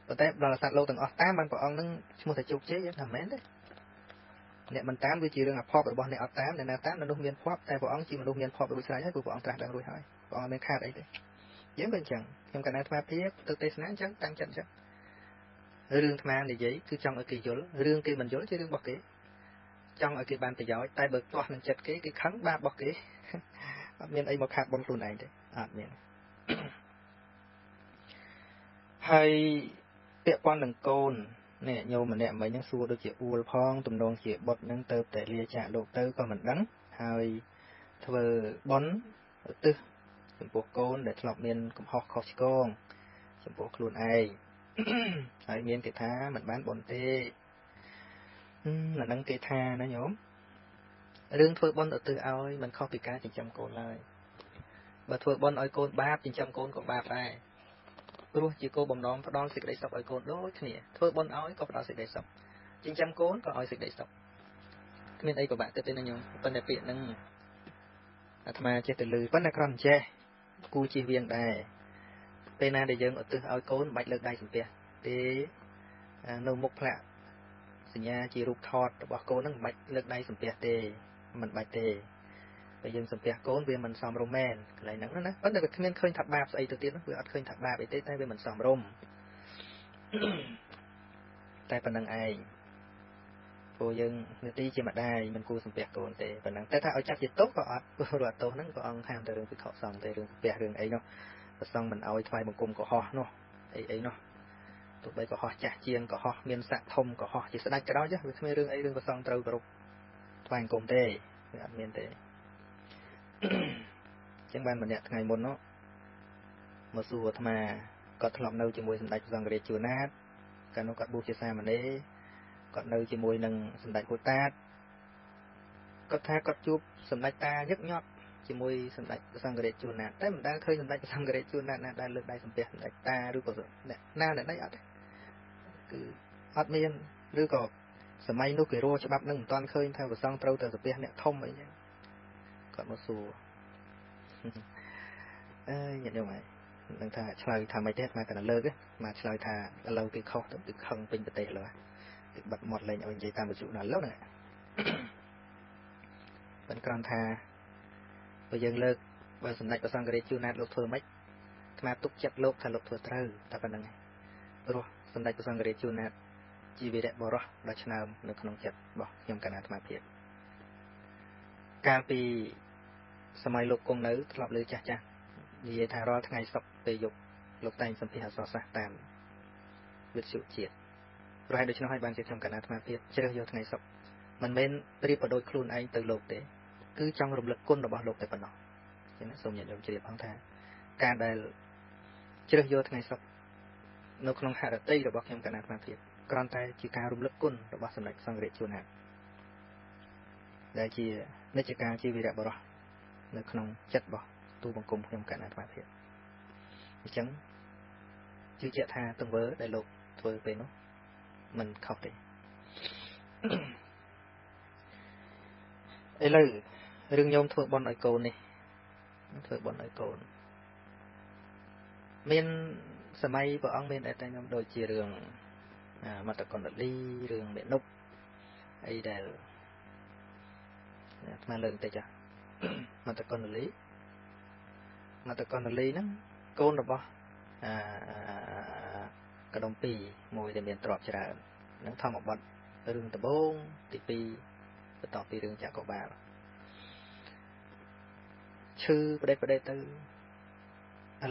ប៉ុន្តែដល់សត្វលោកទាំងអស់តាមបានព្រះអង្គហ្នឹងឈ្មោះថាជោគជ័យយើងថាមិនមែនទេអ្នកមិនតាមវាជារឿងអភ័ព្វរបស់អ្នកអត់តាមអ្នកណាតាមមនុស្សមានភ័ព្វតែព្រះអង្គជាមនុស្សមានភ័ព្វរួចស្រេចហើយព្រោះព្រះអង្គត្រាស់ដឹងរួចហើយព្រះអង្គមានខាតអីទេយើងក៏អញ្ចឹងខ្ញុំកណ្ដាលអាត្មាភាពទៅទេសនាអញ្ចឹងតាំងចិត្តអញ្ចឹងរឿងអាត្មានិយាយគឺចង់ឲ្យគេយល់រឿងគេមិនយល់ជារឿងរបស់គេចង់ឲ្យគេបានប្រយោជន៍តែបើទាស់នឹងចិត្តគេខឹងបាបរបស់គេអត់មានអីមកខាតបនខ្លួនឯងទេអត់មានហើយពាក់ព័ន្ធនឹងកូននេះញោមម្នាក់មិញហ្នឹងសួរដូចជាអួលផងទំនងជាបុតហ្នឹងទៅតែលាចាកលោកទៅក៏មិនដឹងហើយធ្វើបន់ឧទ្ទិសចំពោះកូនដែលធ្លាប់មានកំហុសខុសឆ្គងចំពោះខ្លួនឯងហើយមានគេថាមិនបានបន់ទេអាហ្នឹងគេថាណាញោម រឿងធ្វើបុណ្យឧទ្ទិសឲ្យមិនខុសពីការចិញ្ចឹមកូនឡើយបើធ្វើបុណ្យឲ្យកូនបាបចិញ្ចឹមកូនក៏បាបដែរព្រោះជាគោលបំណងផ្ដល់សេចក្តីសុខឲ្យកូនដូចគ្នាធ្វើបុណ្យឲ្យក៏ផ្ដល់សេចក្តីសុខចិញ្ចឹមកូនក៏ឲ្យសេចក្តីសុខគ្មានអីពិបាកទេណាញោមប៉ុន្តែពាក្យហ្នឹងអាត្មាចេះតែលឺប៉ុន្តែគ្រាន់ចេះគូជិះវៀងដែរពេលណាដែលយើងឧទ្ទិសឲ្យកូនមិនបាច់លើកដៃសំពះទេនៅមុខផ្លាក់សញ្ញាជារូបថតរបស់កូនហ្នឹងមិនបាច់លើកដៃសំពះទេមិនបាច់ទេតែយើងសំពះកូនវាមិនសមរម្យមែនកន្លែងហ្នឹងណាប៉ុន្តែវាគ្មានឃើញថាបាបស្អីទៅទៀតវាអត់ឃើញថាបាបអីទេតែវាមិនសមរម្យតែប៉ុណ្្នឹងឯងព្រោះយើងនាទីជាម្ដាយមិនគួរសំពះកូនទេប៉ុណ្ណឹងតែថាឲ្យចាត់ជាទោសក៏អត់ព្រោះទោសហ្នឹងព្រះអង្គហាមតែរឿងពិខុសង្ឃទេរឿងសំពះរឿងអីនោះព្រះសង្ឃមិនឲ្យថ្វាយបង្គំកុហកនោះអីនោះទោះបីកុហកចាស់ជាងកុហកមានស័ក្តិធំកុហកជាស្ដេចក៏ដោយចាវាគ្មានរឿងអីរឿងព្រះសង្ឃត្រូវគោរពថ្វាយបង្គំទេវាអត់មានទេចឹងបានម្នាក់ថ្ងៃមុននោះមកសួរអាត្មាគាត់ធ្លាប់នៅជាមួយសម្ដេចព្រះសង្ឃរាជជួនណាតកាលនោះគាត់បួសជាសាមណេរគាត់នៅជាមួយនឹងសម្ដេចហូតាតគាត់ថាគាត់ជួបសម្ដេចតាញឹកញាប់ជាមួយសម្ដេចព្រះសង្ឃរាជជួនណាតតែមិនដែលឃើញសម្ដេចព្រះសង្ឃរាជជួនណាតណាដែលលើកដៃសំពះសម្ដេចតាឬក៏អ្នកណាណីអត់ទេគឺអត់មានឬក៏សម័យនោះគេរកច្បាប់នឹងមិនទាន់ឃើញថាព្រះសង្ឃត្រូវតែសំពះអ្នកធំអីចឹងគាត់មកសួរអើយញាតិញោមហើយនឹងថាឆ្លើយថាមិនទេអាគាត់លើកមកឆ្លើយថាឥឡូវគេខុសទៅគឺខឹងពេញប្រទេសឥឡូវគឺបាត់មាត់លេងឲ្យនិយាយតាមវិទ្យុដល់ឥឡូវហ្នឹងប៉ុន្តែគ្រាន់ថាបើយើងលើកបើសម្ដេចព្រះសង្ឃរាជជួនណាតលោកធ្វើម៉េចអាត្មាទុកចិត្តលោកថាលោកធ្វើត្រូវតែប៉ុណ្្នឹងឯងព្រោះសម្ដេចព្រះសង្ឃរាជជួនណាតជាវីរៈបុរសដ៏ឆ្នើមនៅក្នុងចិត្តរបស់ខ្ញុំកណ្ណាអាត្មាភាពកាលពីសម័យលោកគង់នៅធ្លាប់លើចាស់ចាស់និយាយថារាល់ថ្ងៃសុក្រពេលយប់លោកតែងសម្ភាសអក្សរសាស្ត្រតាមវិទ្យុជាតិប្រហែលដូច្នោះហើយបានជាខ្ញុំកណ្ណាអាត្មាភាពជ្រើសយកថ្ងៃសុក្រមិនមែនប្រៀបប្រដូចខ្លួនឯងទៅលោកទេគឺចង់រំលឹកគុណរបស់លោកតែប៉ុណ្ណោះចឹងណាសូមញាតិញោមជ្រាបផងថាការដែលជ្រើសយកថ្ងៃសុក្រនៅក្នុងហឫទ័យរបស់ខ្ញុំកណ្ណាអាត្មាភាពគ្រាន់តែជាការរំលឹកគុណរបស់សម្ដេចសង្ឃរាជជួនណាតដែលជានិច្ចកាលជាវីរៈបុរសនៅក្នុងចិត្តរបស់ទូបង្គំខ្ញុំកណ្ណាអាត្មាភាពអញ្ចឹងជឿជាក់ថាទង្វើដែលលោកធ្វើពេលនោះមិនខុសទេឥឡូវរឿងញោមធ្វើបុណ្យឲ្យកូននេះធ្វើបុណ្យឲ្យកូនមានសម័យព្រះអង្គមានតែញោមដូចជារឿងមតកណ្ដលីរឿងមេនុបអីដែលអាត្មាលើកបន្តិចមតកណ្ដលីហ្នឹងកូនរបស់កដុំពីរមួយដែលមានទ្រព្យច្រើននឹងធម្មបទរឿងដំបូងទី2បន្ទាប់ពីរឿងចក្របាលឈឺប្រដេតទៅឥ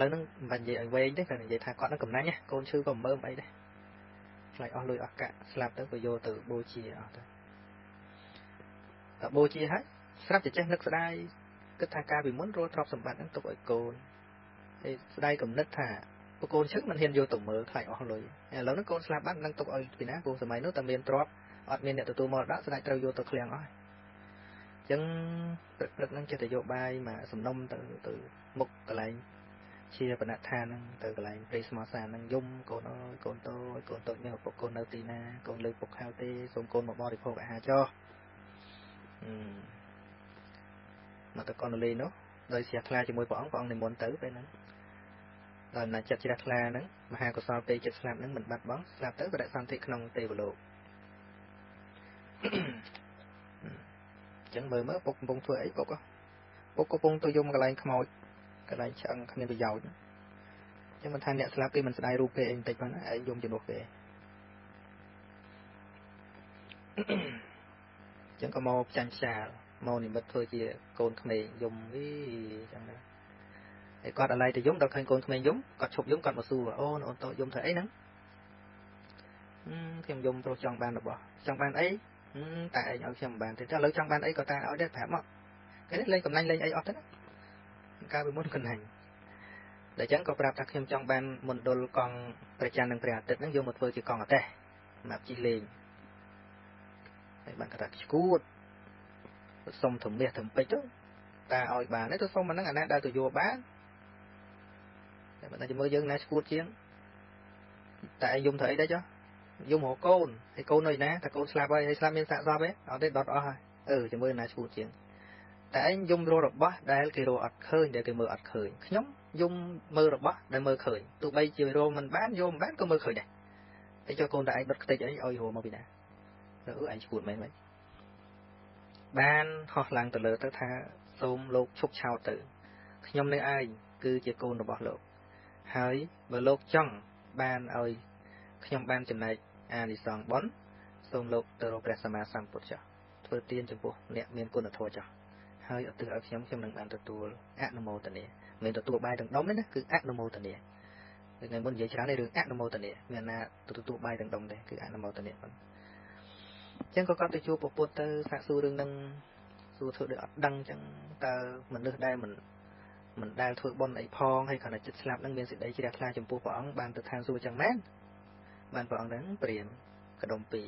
ឡូវហ្នឹងមិនបាច់និយាយឲ្យវែងទេគាត់និយាយថាគាត់នឹងកំណាញ់កូនឈឺក៏មិនមើលអីដែរខ្លាចអស់លុយអស់កាក់ស្លាប់ទៅក៏យកទៅបូជាអស់ទៅតែបូជាហើយស្រាប់តែចេះនឹកស្ដាយគិតថាការពីមុនរលទ្រព្យសម្បត្តិហ្នឹងទុកឲ្យកូនហើយស្ដាយកំណត់ថាបើកូនឈឹកមិនហ៊ានយកទៅមើលខ្លាចអស់លុយឥឡូវហ្នឹងកូនស្លាប់បាត់នឹងទុកឲ្យពីណាព្រោះសម័យនោះតែមានទ្រព្យអត់មានអ្នកទទួលមរតកស្ដេចត្រូវយកទៅឃ្លាំងអស់អញ្ចឹងព្រឹកហ្នឹងចេះតែយកបាយមកសំណុំទៅមុខកន្លែងជាបណដ្ឋានហ្នឹងទៅកន្លែងព្រៃស្មោះសានហ្នឹងយំកូនអើយកូនតូចមានឪពុកកូននៅទីណាកូនលើពុកហៅទេសូមកូនមកបរិភោគអាហារចុះមកតកនលីនោះដោយជ្រះថ្លាជាមួយព្រះអង្គនិមន្តទៅពេលហ្នឹងដោយអំណាចចិត្តជ្រះថ្លាហ្នឹងមហាកុសលពេលចិត្តស្លាប់ហ្នឹងមិនបាត់បង់ស្លាប់ទៅបដិសន្ធិក្នុងទេវលោកអញ្ចឹងមើលពុកកំពុងធ្វើអីពុកកំពុងទៅយំកន្លែងខ្មោចកន្លែងឆ្អឹងគ្មានប្រយោជន៍អញ្ចឹងមិនថាអ្នកស្លាប់គេមិនស្ដាយរូបគេអីបន្តិចផងណាឯងយំជំនួសគេអញ្ចឹងក៏មកចាញ់ផ្សាលមកនិមិត្តធ្វើជាកូនក្មេងយំអីចឹងណាហើយគាត់អាឡ័យទៅយំដល់ឃើញកូនក្មេងយំគាត់ឈប់យំគាត់មកសួរអូនតូចយំធ្វើអីហ្នឹងខ្ញុំយំព្រោះចង់បានរបស់ចង់បានអីតែឯងឲ្យខ្ញុំមិនបានទេតែឥឡូវចង់បានអីក៏តាឲ្យដែរប្រាប់មកគេលេងកំណាញ់លេងអីអត់ទេណាកាលពីមុនកំណាញ់តែអញ្ចឹងក៏ប្រាប់ថាខ្ញុំចង់បានមណ្ឌលកង់ព្រះច័ន្ទនិងព្រះអាទិត្យហ្នឹងយកមកធ្វើជាកង់អតេះសម្រាប់ជិះលេងហើយបានគាត់ថាឈួត សុំធំមាសធំពេជ្រទៅតាឲ្យបានទេទៅសុំអាហ្នឹងអាណាដែលទៅយកបានតែបើតែមើលយើងណាឈួតជាងតែឯងយំធ្វើអីដែរចុះយំរកកូនហើយកូននៅណាតែកូនស្លាប់ហើយស្លាប់មានសាកសពទេអត់ទេដុតអស់ហើយចាំមើលណាឈួតជាងតែឯងយំរករបស់ដែលគេរកអត់ឃើញដែលគេមើលអត់ឃើញខ្ញុំយំមើលរបស់ដែលមើលឃើញទោះបីជារកមិនបានយកមិនបានក៏មើលឃើញដែរតែចុះកូនតែឯងដុតខ្ទេចអីឲ្យរកមកពីណាឯងឈួតមែនមិនបានហោះឡើងទៅលើទៅថាសូមលោកឈប់ឆោតទៅខ្ញុំនៅឯងគឺជាកូនរបស់លោកហើយបើលោកចង់បានឲ្យខ្ញុំបានចំណែកអានិសង្សបុណ្យសូមលោកទៅរកព្រះសម្មាសម្ពុទ្ធចុះធ្វើទានចំពោះអ្នកមានគុណធម៌ចុះហើយឧទ្ទិសឲ្យខ្ញុំនឹងបានទទួលអនុមោទនាមិនទទួលបាយទាំងដុំទេណាគឺអនុមោទនាថ្ងៃមុននិយាយច្រើនរឿងអនុមោទនាមានណាទទួលបាយទាំងដុំទេគឺអនុមោទនាប៉ុណ្ណឹងអញ្ចឹងក៏គាត់ទៅជួបពពុទ្ធទៅសាកសួររឿងនឹងសួរធ្វើដូចអត់ដឹងអញ្ចឹងតើមនុស្សដែលមិនដែលធ្វើបុណ្យអីផងហើយគ្រាន់តែចិត្តស្លាប់នឹងមានសេចក្តីជ្រះថ្លាចំពោះព្រះអង្គបានទៅឋានសួគ៌ចឹងមែនបានព្រះអង្គនឹងព្រាមកដុំពីរ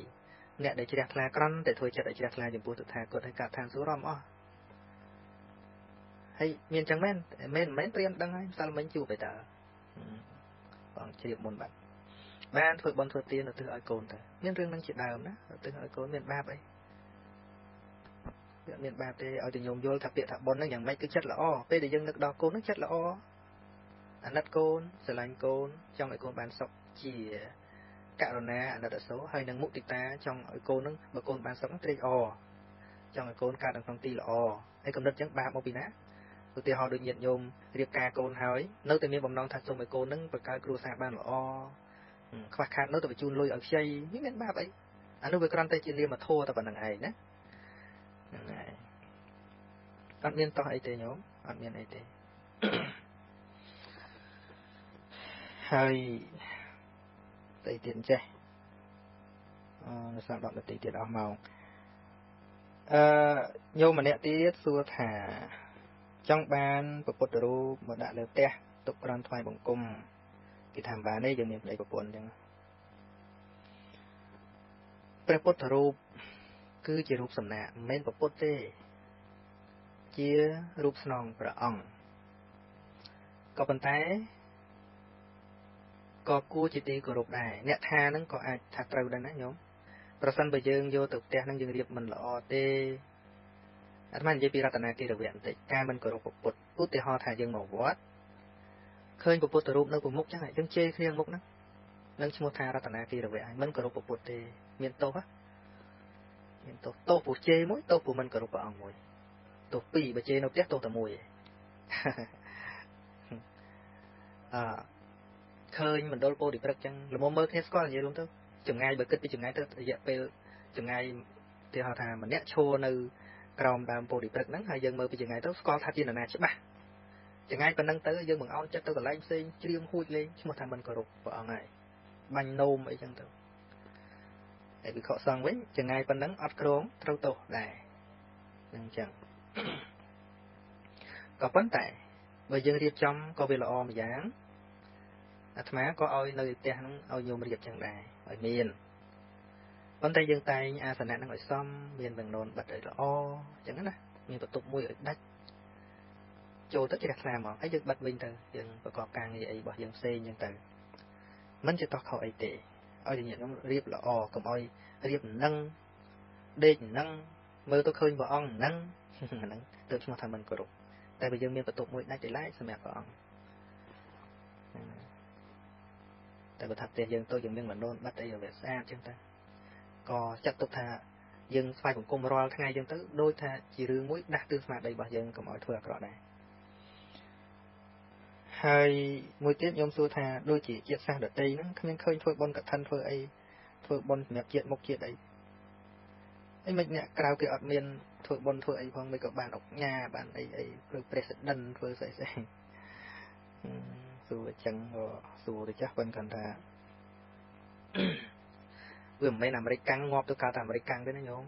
អ្នកដែលជ្រះថ្លាក្រន់តែធ្វើចិត្តឲ្យជ្រះថ្លាចំពោះតថាគតហើយកាត់ឋានសួគ៌រំអស់ហើយមានចឹងមែនមិនព្រាមដឹងហើយម្សិលមិញជួបទៅតើបងជ្រាបមុនបានធ្វើបុណ្យធ្វើទានឧទ្ទិសឲ្យកូនទៅមានរឿងនឹងជាដើមណាឧទ្ទិសឲ្យកូនមានបាបអីមានបាបទេឲ្យតែញោមយល់ថាពាក្យថាបុណ្យហ្នឹងយ៉ាងម៉េចគឺចិត្តល្អពេលដែលយើងនឹកដល់កូនហ្នឹងចិត្តល្អអាណិតកូនស្រឡាញ់កូនចង់ឲ្យកូនបានសុខជាករុណាអាណិតអសូរហើយនឹងមុទិតាចង់ឲ្យកូនហ្នឹងបើកូនបានសុខត្រេកអរចង់ឲ្យកូនកើតនៅក្នុងទីល្អហើយកំណត់ចឹងបាបមកពីណាឧទាហរណ៍ដូចញាតិញោមរៀបការកូនហើយនៅតែមានបំណងថាសូមឲ្យកូនហ្នឹងបង្កើតគ្រួសារបានល្អខ្វះខាតនៅតែបញ្ជូនលុយឲ្យខ្ចីនេះមានបាបអីអានោះវាគ្រាន់តែជានាមធម៌តែប៉ុណ្្នឹងឯងណាហ្នឹងហើយអត់មានតោះអីទេញោមអត់មានអីទេហើយតែទៀតចេះនៅសល់10នាទីទៀតអស់ម៉ោងញោមម្នាក់ទៀតសួរថាចង់បានព្រះពុទ្ធរូបមកដាក់លើផ្ទះទុកក្រំថ្វាយបង្គំគេថាបានទេយើងមានប្តីប្រពន្ធអញ្ចឹងព្រះពុទ្ធរូបគឺជារូបសំណាកមិនមែនព្រះពុទ្ធទេជារូបស្នងព្រះអង្គក៏ប៉ុន្តែក៏គួរជាទីគោរពដែរអ្នកថាហ្នឹងក៏អាចថាត្រូវដែរណាញោមប្រសិនបើយើងយកទៅផ្ទះហ្នឹងយើងរៀបមិនល្អទេអាត្មានិយាយពីរតនាគារវៈបន្តិចការមិនគោរពព្រះពុទ្ធឧទាហរណ៍ថាយើងមកវត្តឃើញព្រះពុទ្ធរូបនៅប្រមុខចឹងយើងជេរគ្នាមុខហ្នឹងនឹងឈ្មោះថារតនាគារវៈហើយមិនគោរពព្រះពុទ្ធទេមានទោសមានទោសព្រោះជេរមួយទោសព្រោះមិនគោរពព្រះអង្គមួយទោសពីរបើជេរនៅផ្ទះទោសតែមួយឃើញមណ្ឌលពោធិព្រឹកចឹងល្មមមើលគ្នាស្គាល់និយាយរួមទៅចម្ងាយបើគិតពីចម្ងាយទៅរយៈពេលចម្ងាយទីហៅថាម្នាក់ឈរនៅក្រោមដើមពោធិព្រឹកហ្នឹងហើយយើងមើលពីចម្ងាយទៅស្គាល់ថាជានរណាច្បាស់ចម្ងាយប៉ុណ្ណឹងទៅយើងបង្អោនចិត្តទៅកន្លែងផ្សេងជ្រៀងហួចលេងឈ្មោះថាមិនគោរពព្រះអង្គហើយបាញ់នោមអីចឹងទៅហើយវិខសង្ឃវិញចម្ងាយប៉ុណ្ណឹងអត់ក្រងត្រូវទោសដែរហ្នឹងចឹងក៏ប៉ុន្តែបើយើងរៀបចំក៏វាល្អម្យ៉ាងអាត្មាក៏ឲ្យនៅផ្ទះហ្នឹងឲ្យញោមរៀបចឹងដែរឲ្យមានប៉ុន្តែយើងតែងអាសនៈហ្នឹងឲ្យសមមានបង្នួនបិទឲ្យល្អចឹងណាមានបន្ទប់មួយឲ្យដាច់ចូលទៅជ្រះថ្លាហ្មងហើយយើងបិទវិញទៅយើងប្រកបការងារអីរបស់យើងផ្សេងចឹងទៅមិនជាតោះខុសអីទេឲ្យតែញាតិញោមរៀបល្អកុំឲ្យរៀបនឹងដេកនឹងមើលទៅឃើញព្រះអង្គនឹងហ្នឹងទៅឈ្មោះថាមិនគោរពតែបើយើងមានបន្ទប់មួយដាច់ចលែកសម្រាប់ព្រះអង្គតែបើថាផ្ទះយើងទៅយើងមានបណ្ដូនបាត់អីឲ្យវាស្អាតចឹងទៅក៏ចាត់ទុកថាយើងស្វែងបង្គំរាល់ថ្ងៃចឹងទៅដូចថាជារឿងមួយដាស់តឿនស្មារតីរបស់យើងកុំឲ្យធ្វើអាក្រក់ដែរហើយមួយទៀតខ្ញុំសួរថាដូចជាជាតិសាសន៍ដតីហ្នឹងគ្មានឃើញធ្វើបុណ្យកឋិនធ្វើអីធ្វើបុណ្យសម្រាប់ជាតិមុខជាតិអីមិនអ្នកក្រៅគេអត់មានធ្វើបុណ្យធ្វើអីផងមិនក៏បានអុកញ៉ាបានអីធ្វើ president ធ្វើស្អីសួរអញ្ចឹងក៏សួរទៅចាស់ប៉ុន្តែគាត់ថាវាមិនមែនអាមេរិកកាំងងាប់ទៅកើតតែអាមេរិកកាំងទេណាញោម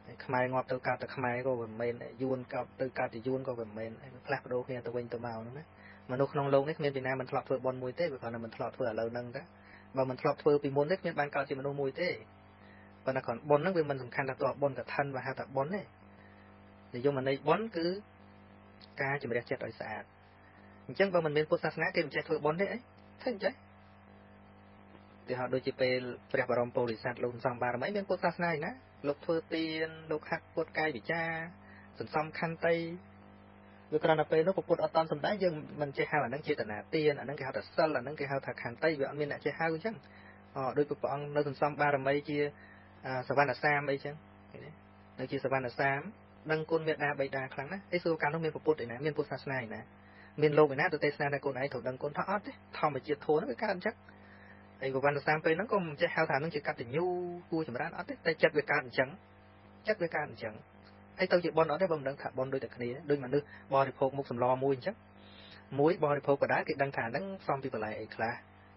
ហើយខ្មែរងាប់ទៅកើតតែខ្មែរក៏មិនមែនយួនកើតទៅកើតតែយួនក៏មិនមែនផ្លាស់ប្ដូរគ្នាទៅវិញទៅមកហ្នឹងណាមនុស្សក្នុងโลกនេះគ្មានពីណាមិនធ្លាប់ធ្វើបុណ្យមួយទេបើគាត់មិនធ្លាប់ធ្វើឥឡូវហ្នឹងតាបើមិនធ្លាប់ធ្វើពីមុនទេគ្មានបានកើតជាមនុស្សមួយទេ ប៉ុន្តែគ្រាន់បុណ្យហ្នឹងវាមិនសំខាន់ថាតើបុណ្យកឋិនvàហៅថាបុណ្យទេនិយមន័យបុណ្យគឺការជំរះចិត្តឲ្យស្អាតអញ្ចឹងបើមិនមានពុទ្ធសាសនាគេមិនចេះធ្វើបុណ្យទេអីឃើញចេះទីហោដូចជាពេលព្រះបរមពោធិសត្វលោកសង្ឃបារមីមានពុទ្ធសាសនាឯណាលោកធ្វើទានលោកហាត់ពុទ្ធកាយវិការសន្សំខន្តីវាគ្រាន់តែពេលនោះពុទ្ធអត់តន់សំដែងយើងមិនចេះហៅអាហ្នឹងចេតនាទានអាហ្នឹងគេហៅថាសិលអាហ្នឹងគេហៅថាខន្តីវាអត់មានអ្នកចេះហៅអញ្ចឹងដោយព្រះអង្គនៅសន្សំបារមីជាសវណ្ណសាមអីចឹងនៅជាសវណ្ណសាមដឹងគុណមេត្តាបិតាខ្លាំងណាស់អីសួរកាលនោះមានពុទ្ធឯណាមានពុទ្ធសាសនាឯណាមានលោកឯណាទៅទេសនាថាខ្លួនឯងត្រូវដឹងគុណថាអត់ទេធម្មជាតិធម៌ហ្នឹងវាកើតអញ្ចឹងហើយសវណ្ណសាមពេលហ្នឹងក៏មិនចេះហៅថាហ្នឹងជាកតញ្ញូគួរចម្រើនអត់ទេតែចិត្តវាកើតអញ្ចឹងចិត្តវាកើតអញ្ចឹងហើយទៅជាបុណ្យអត់ទេបើមិនដឹងថាបុណ្យដូចតែគ្នាដូចមនុស្សបរិភោគមុខសម្លមួយអញ្ចឹងមួយបរិភោគក៏ដែរគេដឹងថាហ្នឹងសំពីបន្លែអីខ្លះ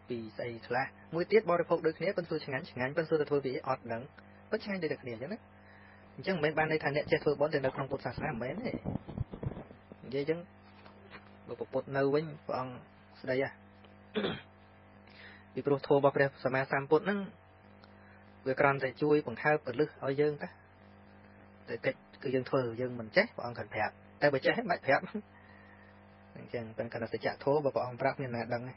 ពីស្អីខ្លះមួយទៀតបរិភោគដូចគ្នាប៉ុន្តែឆ្ងាញ់ឆ្ងាញ់ប៉ុន្តែធ្វើពីអត់ដឹងប៉ុន្តែឆ្ងាញ់ដូចតែគ្នាអញ្ចឹងណាអញ្ចឹងមិនមែនបានន័យថាអ្នកចេះធ្វើបុណ្យតែនៅក្នុងពុទ្ធសាសនាមិនមែនទេនិយាយអញ្ចឹងបើពុទ្ធនៅវិញព្រះអង្គស្ដីពីព្រោះធម៌របស់ព្រះសម្មាសម្ពុទ្ធហ្នឹងវាគ្រាន់តែជួយបង្ហើបពលិសឲ្យយើងតែកិច្ចគឺយើងធ្វើយើងមិនចេះព្រះអង្គគាត់ប្រាប់តែបើចេះមិនបាច់ប្រាប់អញ្ចឹងប៉ុន្តែសច្ចធម៌បើព្រះអង្គប្រាប់មានណាដឹងទេ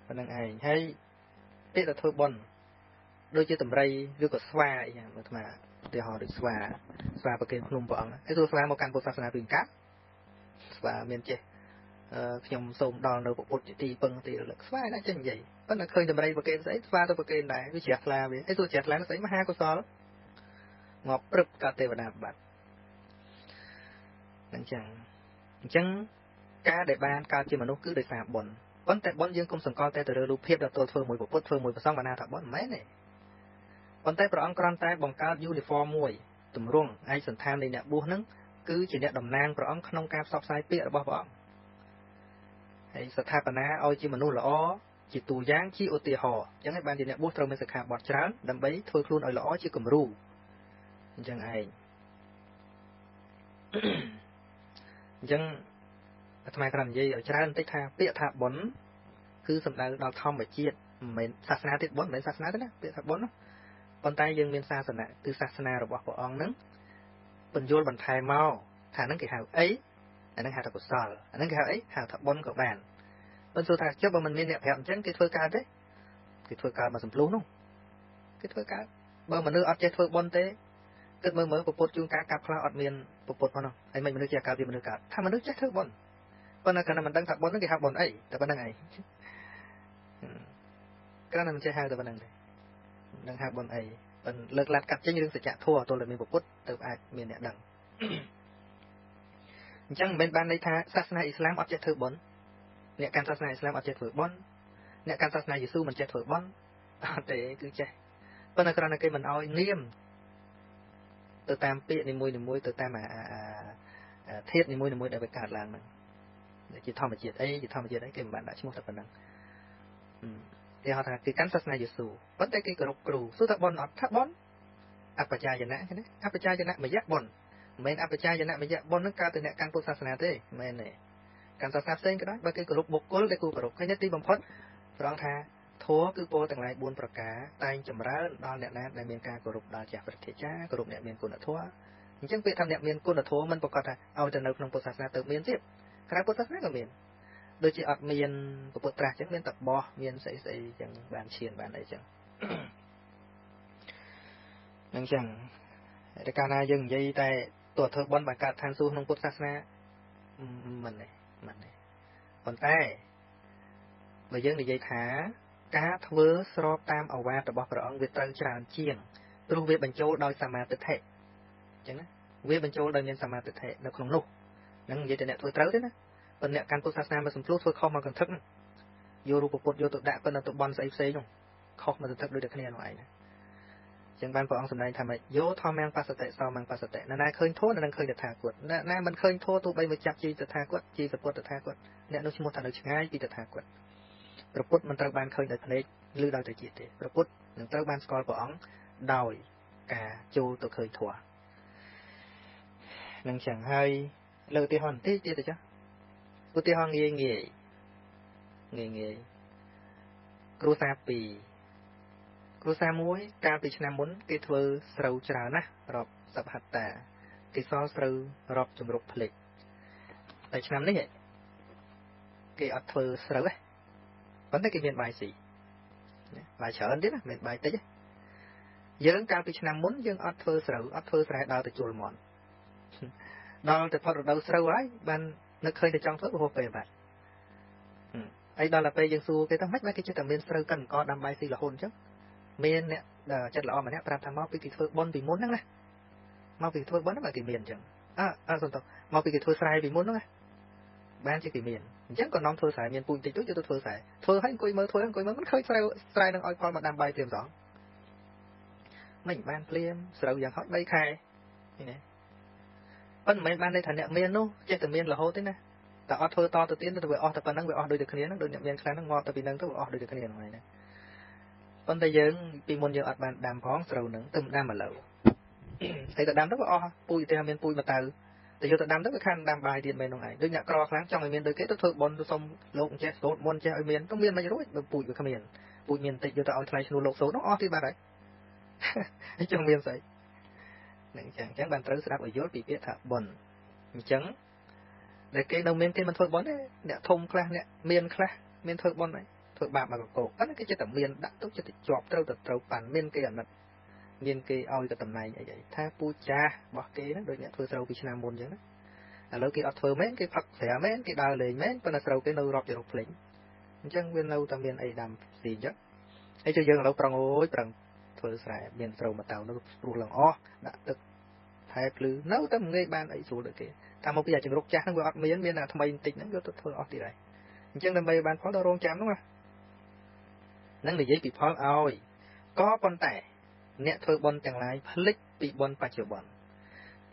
ប៉ុណ្្នឹងឯងហើយពាក្យទៅធ្វើបុណ្យដូចជាតម្រៃឬក៏ស្វាអីយ៉ាងមើលអាឧទាហរណ៍ដូចស្វាប្រគេនភ្នំព្រះអង្គហើយទោះស្វាមកកាន់ពុទ្ធសាសនាពីកាត់ស្វាមានចេះខ្ញុំសូមដល់នៅពុទ្ធជាទីពឹងទីរលឹកស្វាណាចេះនិយាយប៉ុន្តែឃើញតម្រៃប្រគេនស្អីស្វាទៅប្រគេនដែរវាជ្រះថ្លាវាហើយទោះជ្រះថ្លាស្អីមហាកុសលងាប់ព្រឹបកាត់ទេវតាបាត់អញ្ចឹងការដែលបានកើតជាមនុស្សគឺដោយសារបុណ្យប៉ុន្តែបុណ្យយើងកុំសង្កល់តែទៅលើរូបភាពដែលទល់ធ្វើមួយពុទ្ធធ្វើមួយព្រះសង្ឃបានថាបុណ្យមិនមែនទេប៉ុន្តែព្រះអង្គគ្រាន់តែបង្កើត uniform មួយទម្រង់ឯកសន្តាននៃអ្នកបួសហ្នឹងគឺជាអ្នកតំណាងព្រះអង្គក្នុងការផ្សព្វផ្សាយពាក្យរបស់ព្រះអង្គហើយស្ថាបនាឲ្យជាមនុស្សល្អជាតួយ៉ាងជាឧទាហរណ៍អញ្ចឹងហើយបានជាអ្នកបួសត្រូវមានសិក្ខាបទច្រើនដើម្បីធ្វើខ្លួនឲ្យល្អជាគំរូអញ្ចឹងឯងអញ្ចឹងអាត្មាគ្រាន់និយាយឲ្យច្រើនបន្តិចថាពាក្យថាបុណ្យគឺសំដៅដល់ធម្មជាតិមិនមែនសាសនាទេបុណ្យមិនមែនសាសនាទេណាពាក្យថាបុណ្យណាប៉ុន្តែយើងមានសាសនាគឺសាសនារបស់ព្រះអង្គហ្នឹងបញ្យល់បន្ថែមមកថាហ្នឹងគេហៅអីអាហ្នឹងហៅថាកុសលអាហ្នឹងគេហៅអីហៅថាបុណ្យក៏បានប៉ុន្តែថាចុះបើមិនមានអ្នកប្រាប់អញ្ចឹងគេធ្វើកើតទេគេធ្វើកើតមកសំភ្លុះនោះគេធ្វើកើតបើមនុស្សអត់ចេះធ្វើបុណ្យទេគិតមើលពុទ្ធជួនកាលកាប់ខ្លះអត់មានពុទ្ធផងនោះហើយមិនមនុស្សចេះកើតវាមនុស្សកើតថាមនុស្សចេះធ្វើបុណ្យប៉ុន្តែគាត់មិនដឹងថាបុណ្យហ្នឹងគេហៅបុណ្យអីតែប៉ុណ្្នឹងឯងគាត់មិនចេះហៅតែប៉ុណ្្នឹងទេមិនដឹងហៅបុណ្យអីប៉ុន្តែលើកឡាត់កាត់ចេញរឿងសច្ចធម៌ទល់តែមានពុទ្ធទៅអាចមានអ្នកដឹងអញ្ចឹងមិនមែនបានន័យថាសាសនាអ៊ីស្លាមអត់ចេះធ្វើបុណ្យអ្នកកាន់សាសនាអ៊ីស្លាមអត់ចេះធ្វើបុណ្យអ្នកកាន់សាសនាយេស៊ូមិនចេះធ្វើបុណ្យអត់ទេគឺចេះប៉ុន្តែគ្រាន់តែគេមិនអោយនាមទៅតាមពាក្យនីមួយៗទៅតាមធាតុនីមួយៗដែលវាកើតឡើងហ្នឹងជាធម្មជាតិអីជាធម្មជាតិអីគេមិនបានដាក់ឈ្មោះតែប៉ុណ្ណឹងគេហៅថាគេកាន់សាសនាយេស៊ូប៉ុន្តែគេគោរពគ្រូសួរថាបុណ្យអត់ថាបុណ្យអបជាយណៈណាអបជាយណៈមយៈបុណ្យមិនមែនអបជាយណៈមយៈបុណ្យហ្នឹងកើតទៅអ្នកកាន់ពុទ្ធសាសនាទេមិនមែនទេកាន់សាសនាផ្សេងក៏ដោយបើគេគោរពបុគ្គលដែលគួរគោរពហើយទីបំផុតព្រះអង្គថាធម៌គឺពរទាំងឡាយ4ប្រការតែងចម្រើនដល់អ្នកណាដែលមានការគោរពដល់ចាស់ព្រឹទ្ធាចារ្យគោរពអ្នកមានគុណធម៌អញ្ចឹងពាក្យថាអ្នកមានគុណធម៌មិនប្រកាសថាឲ្យទៅនៅក្នុងពុទ្ធសាសនាទៅមានទៀតក្រៅពុទ្ធសាសនាក៏មានដូចជាអត់មានពុទ្ធត្រាស់អញ្ចឹងមានតបោះមានស្អីអញ្ចឹងបានឈានបានអីអញ្ចឹងអញ្ចឹងតែកាលណាយើងនិយាយតែទោះធ្វើបុណ្យបើកើតឋានសួគ៌ក្នុងពុទ្ធសាសនាមិនទេប៉ុន្តែបើយើងនិយាយថាការធ្វើស្របតាមឱវាទរបស់ព្រះអង្គវាត្រូវច្រើនជាងព្រោះវាបញ្ចូលដោយសមាទិដ្ឋិអញ្ចឹងណាវាបញ្ចូលដោយមានសមាទិដ្ឋិនៅក្នុងនោះហ្នឹងនិយាយតែអ្នកធ្វើត្រូវទេណាប៉ុន្តែអ្នកកាន់ពុទ្ធសាសនាមកសំភ្លុះធ្វើខុសមកកន្ធឹកយករូបពុទ្ធយកទៅដាក់ប៉ុន្តែទៅបន់ស្អីផ្សេងនោះខុសមកកន្ធឹកដូចតែគ្នានោះឯងណាចឹងបានព្រះអង្គសម្ដែងថាម៉េចយោធម្មងបសតិសោមងបសតិណាឃើញធម៌ណាឃើញតថាគតណាមិនឃើញធម៌ទោះបីមកចាប់ជីតថាគតជីសពុទ្ធតថាគតអ្នកនោះឈ្មោះថានៅឆ្ងាយពីតថាគតព្រះពុទ្ធមិនត្រូវបានឃើញដោយភ្នែកឬដោយត្រចៀកទេព្រះពុទ្ធនឹងត្រូវបានស្គាល់ព្រះអង្គដោយការចូលទៅឃើញធម៌នឹងចឹងហើយលើកឧទាហរណ៍បន្តិចទៀតទៅចុះឧទាហរណ៍ងាយគ្រួសារ2 គ្រួសារមួយកាលពីឆ្នាំមុនគេធ្វើស្រូវច្រើនណាស់រាប់សប្ហត្តាគេសល់ស្រូវរាប់ជំរុកភ្លេចតែឆ្នាំនេះគេអត់ធ្វើស្រូវទេប៉ុន្តែគេមានបាយស៊ីបាយច្រើនទៀតណាមិនបាយតិចទេយើងកាលពីឆ្នាំមុនយើងអត់ធ្វើស្រូវអត់ធ្វើស្រែដល់ទៅជុលមន់ដល់ទៅផុតរដូវស្រូវហើយបាននឹកឃើញតែចង់ធ្វើហួសពេលបាទអីដល់ទៅពេលយើងសួរគេថាម៉េចបានគេចិត្តតែមានស្រូវកិនកដាំបាយស៊ីរហូតអញ្ចឹងមានអ្នកចិត្តល្អម្នាក់ប្រាប់ថាមកពីគេធ្វើបុណ្យពីមុនហ្នឹងណាមកពីធ្វើបុណ្យហ្នឹងគេមានអញ្ចឹងសុំតមកពីគេធ្វើស្រែពីមុនហ្នឹងណាបានជាគេមានអញ្ចឹងក៏នាំធ្វើស្រែមានពូជតិចតួចយកទៅធ្វើស្រែធ្វើឲ្យអង្គុយមើលធ្វើអង្គុយមើលមិនឃើញស្រែនឹងឲ្យផលមកដាំបាយព្រាមសោះមិនបានព្រាមស្រូវយ៉ាងហោច3ខែនេះណាប៉ុន្តែមិនបានន័យថាអ្នកមាននោះចេះតែមានរហូតទេណាតែអត់ធ្វើតទៅទៀតទៅវាអស់តែប៉ុណ្្នឹងវាអស់ដូចតែគ្នាហ្នឹងដូចអ្នកមានខ្លះហ្នឹងងាប់ទៅពីហ្នឹងទៅវាអស់ដូចតែគ្នាហ្នឹងហើយណាប៉ុន្តែយើងពីមុនយើងអត់បានដាំផងស្រូវហ្នឹងទៅដាំឥឡូវហើយទៅដាំទៅវាអស់ពូជទៅមានពូជមកទៅតែយកទៅដាំទៅវាខានដាំបាយទៀតមែនហ្នឹងឯងដូចអ្នកក្រខ្លាំងចង់ឲ្យមានដូចគេទៅធ្វើបន់ទៅសុំលោកចេះសូត្រមុនចេះឲ្យមានទៅមានមិនរួចបើពូជវាគ្មានពូជមានតិចយកទៅឲ្យថ្លៃឈ្នួលលោកសូត្រនោះអស់ទៀតបាត់ហើយអញ្ចឹងមានស្អីហ្នឹងអញ្ចឹងបានត្រូវស្ដាប់ឲ្យយល់ពីពាក្យថាបន់អញ្ចឹងដែលគេនៅមានគេមិនធ្វើបន់ទេអ្នកធំខ្លះអ្នកមានខ្លះមានធ្វើបន់ហើយធ្វើបាបមកកកប៉ុន្តែគេចិត្តតែមានដាក់ទុកចិត្តតែជាប់ត្រូវប៉ាន់មានគេអាណិតមានគេឲ្យទៅតំណែងអីថាពូចាស់របស់គេណាដូចអ្នកធ្វើស្រូវពីឆ្នាំមុនអញ្ចឹងណាឥឡូវគេអត់ធ្វើមែនគេផឹកស្រាមែនគេដើរលេងមែនប៉ុន្តែស្រូវគេនៅរាប់ជារកភ្លេងអញ្ចឹងវានៅតែមានអីដាំស៊ីអញ្ចឹងហើយជួយយើងឥឡូវប្រឹងប្រឹងធ្វើស្រែមានស្រូវមកតៅនោះព្រោះឡើងអស់ដាក់ទឹកថែភ្លឺនៅតែមិនងាយបានអីស្រួលដូចគេតាមមកពីអាជំរុកចាស់ហ្នឹងវាអត់មានតែថ្មីបន្តិចហ្នឹងយកទៅធ្វើអស់ទៀតហើយអញ្ចឹងដើម្បីបានផលដល់រងចាំហ្នឹងណានឹងនិយាយពីផលឲ្យក៏ប៉ុន្តែអ្នកធ្វើបុណ្យទាំងឡាយភ្លេចពីបុណ្យបច្ចុប្បន្ន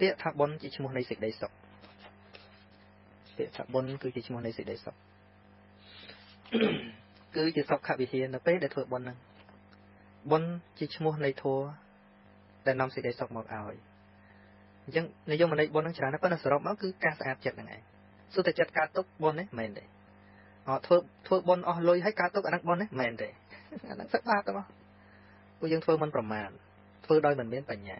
ពាក្យថាបុណ្យជាឈ្មោះនៃសេចក្តីសុខពាក្យថាបុណ្យគឺជាឈ្មោះនៃសេចក្តីសុខគឺជាសុខវិហារនៅពេលដែលធ្វើបុណ្យហ្នឹងបុណ្យជាឈ្មោះនៃធម៌ដែលនាំសេចក្តីសុខមកឲ្យអញ្ចឹងនិយមន័យបុណ្យហ្នឹងច្រើនណាស់ប៉ុន្តែសរុបមកគឺការស្អាតចិត្តហ្នឹងឯងសុទ្ធតែចិត្តកើតទុកបុណ្យនេះមិនមែនទេធ្វើបុណ្យអស់លុយហើយកើតទុកអាហ្នឹងបុណ្យនេះមិនមែនទេអាហ្នឹងសឹកបាបទៅមកពួកយើងធ្វើមិនប្រមាណធ្វើដោយមិនមានបញ្ញា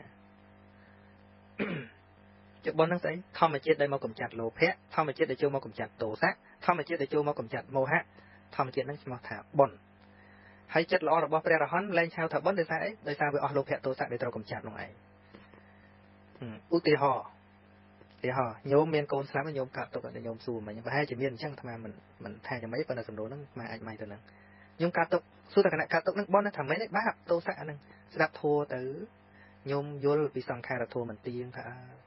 ចុះបុណ្យហ្នឹងស្អីធម្មជាតិដែលមកកម្ចាត់លោភៈធម្មជាតិដែលចូលមកកម្ចាត់ទោសៈធម្មជាតិដែលចូលមកកម្ចាត់មោហៈធម្មជាតិហ្នឹងឈ្មោះថាបុណ្យហើយចិត្តល្អរបស់ព្រះរហន្តលែងហៅថាបុណ្យដោយសារអីដោយសារវាអស់លោភៈទោសៈដែលត្រូវកម្ចាត់នោះឯងឧទាហរណ៍ញោមមានកូនស្លាប់ញោមកាត់ទុកញោមសួរមិញប្រហែលជាមានអញ្ចឹងអាត្មាមិនថាយ៉ាងម៉េចប៉ុន្តែសំណួរហ្នឹងអាត្មាអាចម៉ៃទៅហ្នឹងញោមកាត់ទុកសួរតែគណៈកាត់ទុកហ្នឹងបុណ្យថាម៉េចទេបាបទោសៈហ្នឹងស្ដាប់ធัวទៅញោមយល់ពីសង្ខារធัวមិនទៀងថា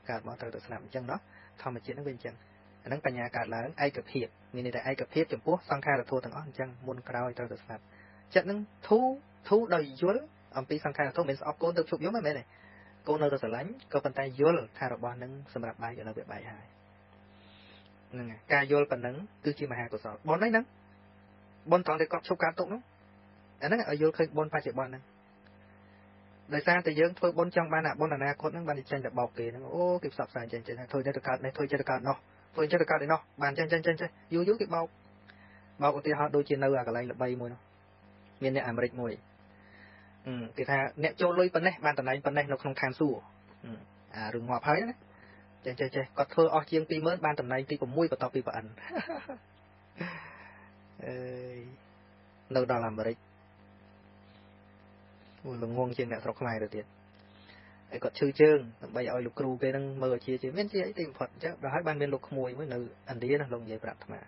កើតមកត្រូវតែស្លាប់អញ្ចឹងណោះធម្មជាតិហ្នឹងវាអញ្ចឹងអាហ្នឹងបញ្ញាកើតឡើងឯកភាពមានន័យថាឯកភាពចំពោះសង្ខារធัวទាំងអស់អញ្ចឹងមុនក្រោយត្រូវតែស្លាប់ចិត្តហ្នឹងធូរដោយយល់អំពីសង្ខារធัวមិនស្អប់កូនទៅជប់យំមិនមែនទេកូននៅតែស្រឡាញ់ក៏ប៉ុន្តែយល់ថារបស់នឹងសម្រាប់បាយឥឡូវវាបាយហើយហ្នឹងហើយការយល់ប៉ុណ្ណឹងគឺជាមហាកុសលបុណ្យហ្នឹងបុណ្យត្រង់តែកត់ឈប់ការទុកនោះអាហ្នឹងឲ្យយល់ឃើញបុណ្យបច្ចុប្បន្នហ្នឹងដោយសារតែយើងធ្វើបុណ្យចង់បានអាបុណ្យអនាគតហ្នឹងបានចេញតែបោកគេហ្នឹងអូគេផ្សព្វផ្សាយចេញធ្វើទៅកើតនេះធ្វើទៅកើតនោះធ្វើទៅកើតឯនោះបានចេញយូរគេបោកឧទាហរណ៍ដូចជានៅអាកន្លែងល្បីមួយនោះមានអ្នកអាមេរិកមួយគេថាអ្នកចូលលុយប៉ុណ្ណេះបានតំណែងប៉ុណ្ណេះនៅក្នុងឋានសួគ៌អារឿងងាប់ហើយណាចេះគាត់ធ្វើអស់ជាង 20,000 បានតំណែងទី6បន្ទាប់ពីប្រអិននៅដល់អាមេរិកល្ងងជាងអ្នកស្រុកខ្មែរទៅទៀតហើយគាត់ឈឺជើងដើម្បីឲ្យលោកគ្រូគេនឹងមើលជាមានជាអីទីបំផុតអញ្ចឹងដល់ហើយបានមានលោកក្មួយមួយនៅឥណ្ឌាណាលោកនិយាយប្រាប់អាត្មា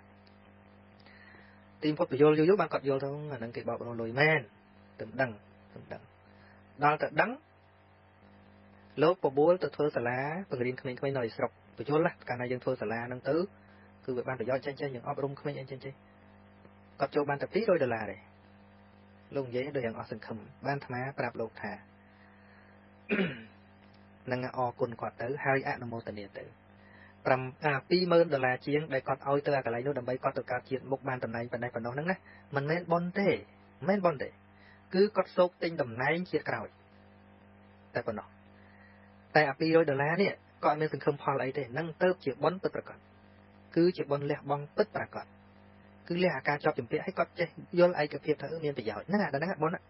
ទីបំផុតបញ្យល់យូរបានគាត់យល់ទៅអាហ្នឹងគេបោករលុយមែនតែដឹងដល់តែដឹងលោកបបួលទៅធ្វើសាលាបង្រៀនក្មេងៗនៅឯស្រុកបញ្យល់ណាកាលណាយើងធ្វើសាលាហ្នឹងទៅគឺវាបានប្រយោជន៍ចេញយើងអប់រំក្មេងអីចេញគាត់ចូលបានតែ$200ទេលោកនិយាយដូចយ៉ាងអស់សង្ឃឹមបានអាត្មាប្រាប់លោកថានឹងអរគុណគាត់ទៅហើយអនុមោទនាទៅ$20,000ជាងដែលគាត់ឲ្យទៅអាកន្លែងនោះដើម្បីគាត់ទៅកើតជាតិមុខបានតំណែងប៉ុណ្ណេះប៉ុណ្ណោះហ្នឹងណាមិនមែនប៉ុនទេគឺគាត់សោកទិញតំណែងជាតិក្រោយតែប៉ុណ្ណោះតែអា$200នេះក៏អត់មានសង្ឃឹមផលអីទេនឹងទៅជាបុណ្យពិតប្រាកដគឺជាបុណ្យលះបង់ពិតប្រាកដគឺលះអាការជាប់ជំពាក់ឲ្យគាត់ចេះយល់ឯកភាពថាមានប្រយោជន៍ហ្នឹងអាហ្នឹងបុណ្យ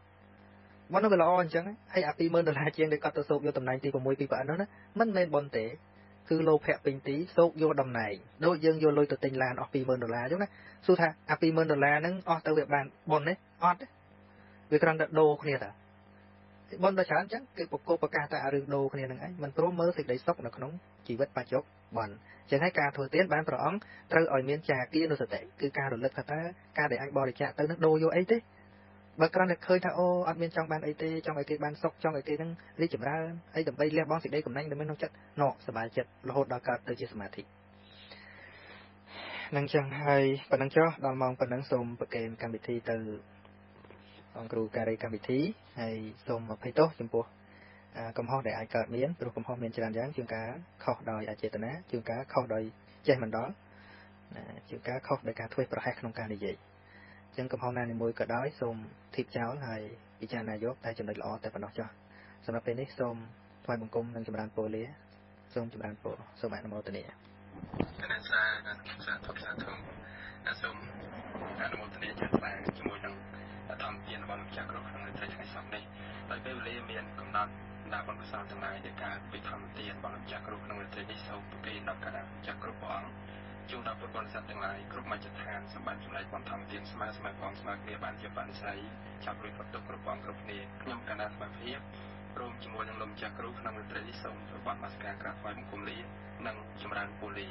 bọn nó về lo anh chẳng hay $20,000 chiên để cắt tơ sộp vô tầm này thì của mùi bị bạn đó mất men bon tế cứ lô phẹ bình tí sộp vô đầm này đôi dương vô lôi từ tình làn $20,000 chứ nè su tha $20,000 nâng tới việc bàn bon đấy đấy việc rằng đặt đồ kia ta bon ta chán chắc cái bộ cô bạc ta rừng đồ kia nâng ấy mình pro mơ thì đấy sốc nó không chỉ vất ba chốc bon chẳng hay ca thừa tiến bán tròn từ ở miền trà kia nó sẽ tệ cứ ca rồi lực ta ca để anh bò để chạ tới nước đô vô ấy thế bà con được khơi thao ô ăn bên trong ban ấy tê trong ấy tê ban sọc trong ấy tê đang đi chậm ra ấy tầm bay leo bóng xịt đây cũng nhanh tầm bên nó chất nọ sờ bài chất là hốt đào cát từ chia sẻ thị năng chẳng hay phần năng cho đòn mong phần năng xôm bậc kèm cam bị thi từ ông cừu cà ri cam bị thí hay xôm một hay tốt chấm pua cầm ho để ai cợt miến rồi cầm ho miến chỉ làm dáng chương cá kho đòi ai chế tận á chương cá kho đòi che mình đó chương cá kho để cá thuêประให้ក្នុងការនិយាយចឹងកំហុសណាមួយក៏ដោយសូមធីបចោលហើយពិចារណាយកតែចំណុចល្អតែប៉ុណ្ណោះចុះសម្រាប់ពេលនេះសូមថ្វាយបង្គំនិងចម្រើនពរលាសូមចម្រើនពរសូមអនុមោទនាគណៈសាសាធុសូមអនុមោទនាចាស់បានជាមួយនឹងធម្មទានរបស់លោកចាស់គ្រប់ក្នុងនៅថ្ងៃសប្តាហ៍នេះដោយពេលវេលាមានកំណត់ដាក់បុណ្យកុសលទាំងឡាយដែលការពិធម្មទានរបស់លោកចាស់គ្រប់ក្នុងនៅថ្ងៃនេះសូមប្រគេនដល់កណ្ដាលចាស់គ្រប់ព្រះអង្គជួនដល់ពុទ្ធបរិស័ទទាំងឡាយគ្រប់មជ្ឈដ្ឋានសម្បត្តិចំណែកបំធម្មទានស្មើផងស្មើគ្នាបានជាបនិស័យចាប់រួចផុតទុកគ្រប់ព្រះអង្គគ្រប់គ្នាខ្ញុំកណ្ដាលស្មារតីរួមជាមួយនឹងលោកចាស់គ្រូក្នុងរាត្រីនេះសូមប្របាទនមស្ការក្រាបថ្វាយបង្គំលានិងចម្រើនពរលា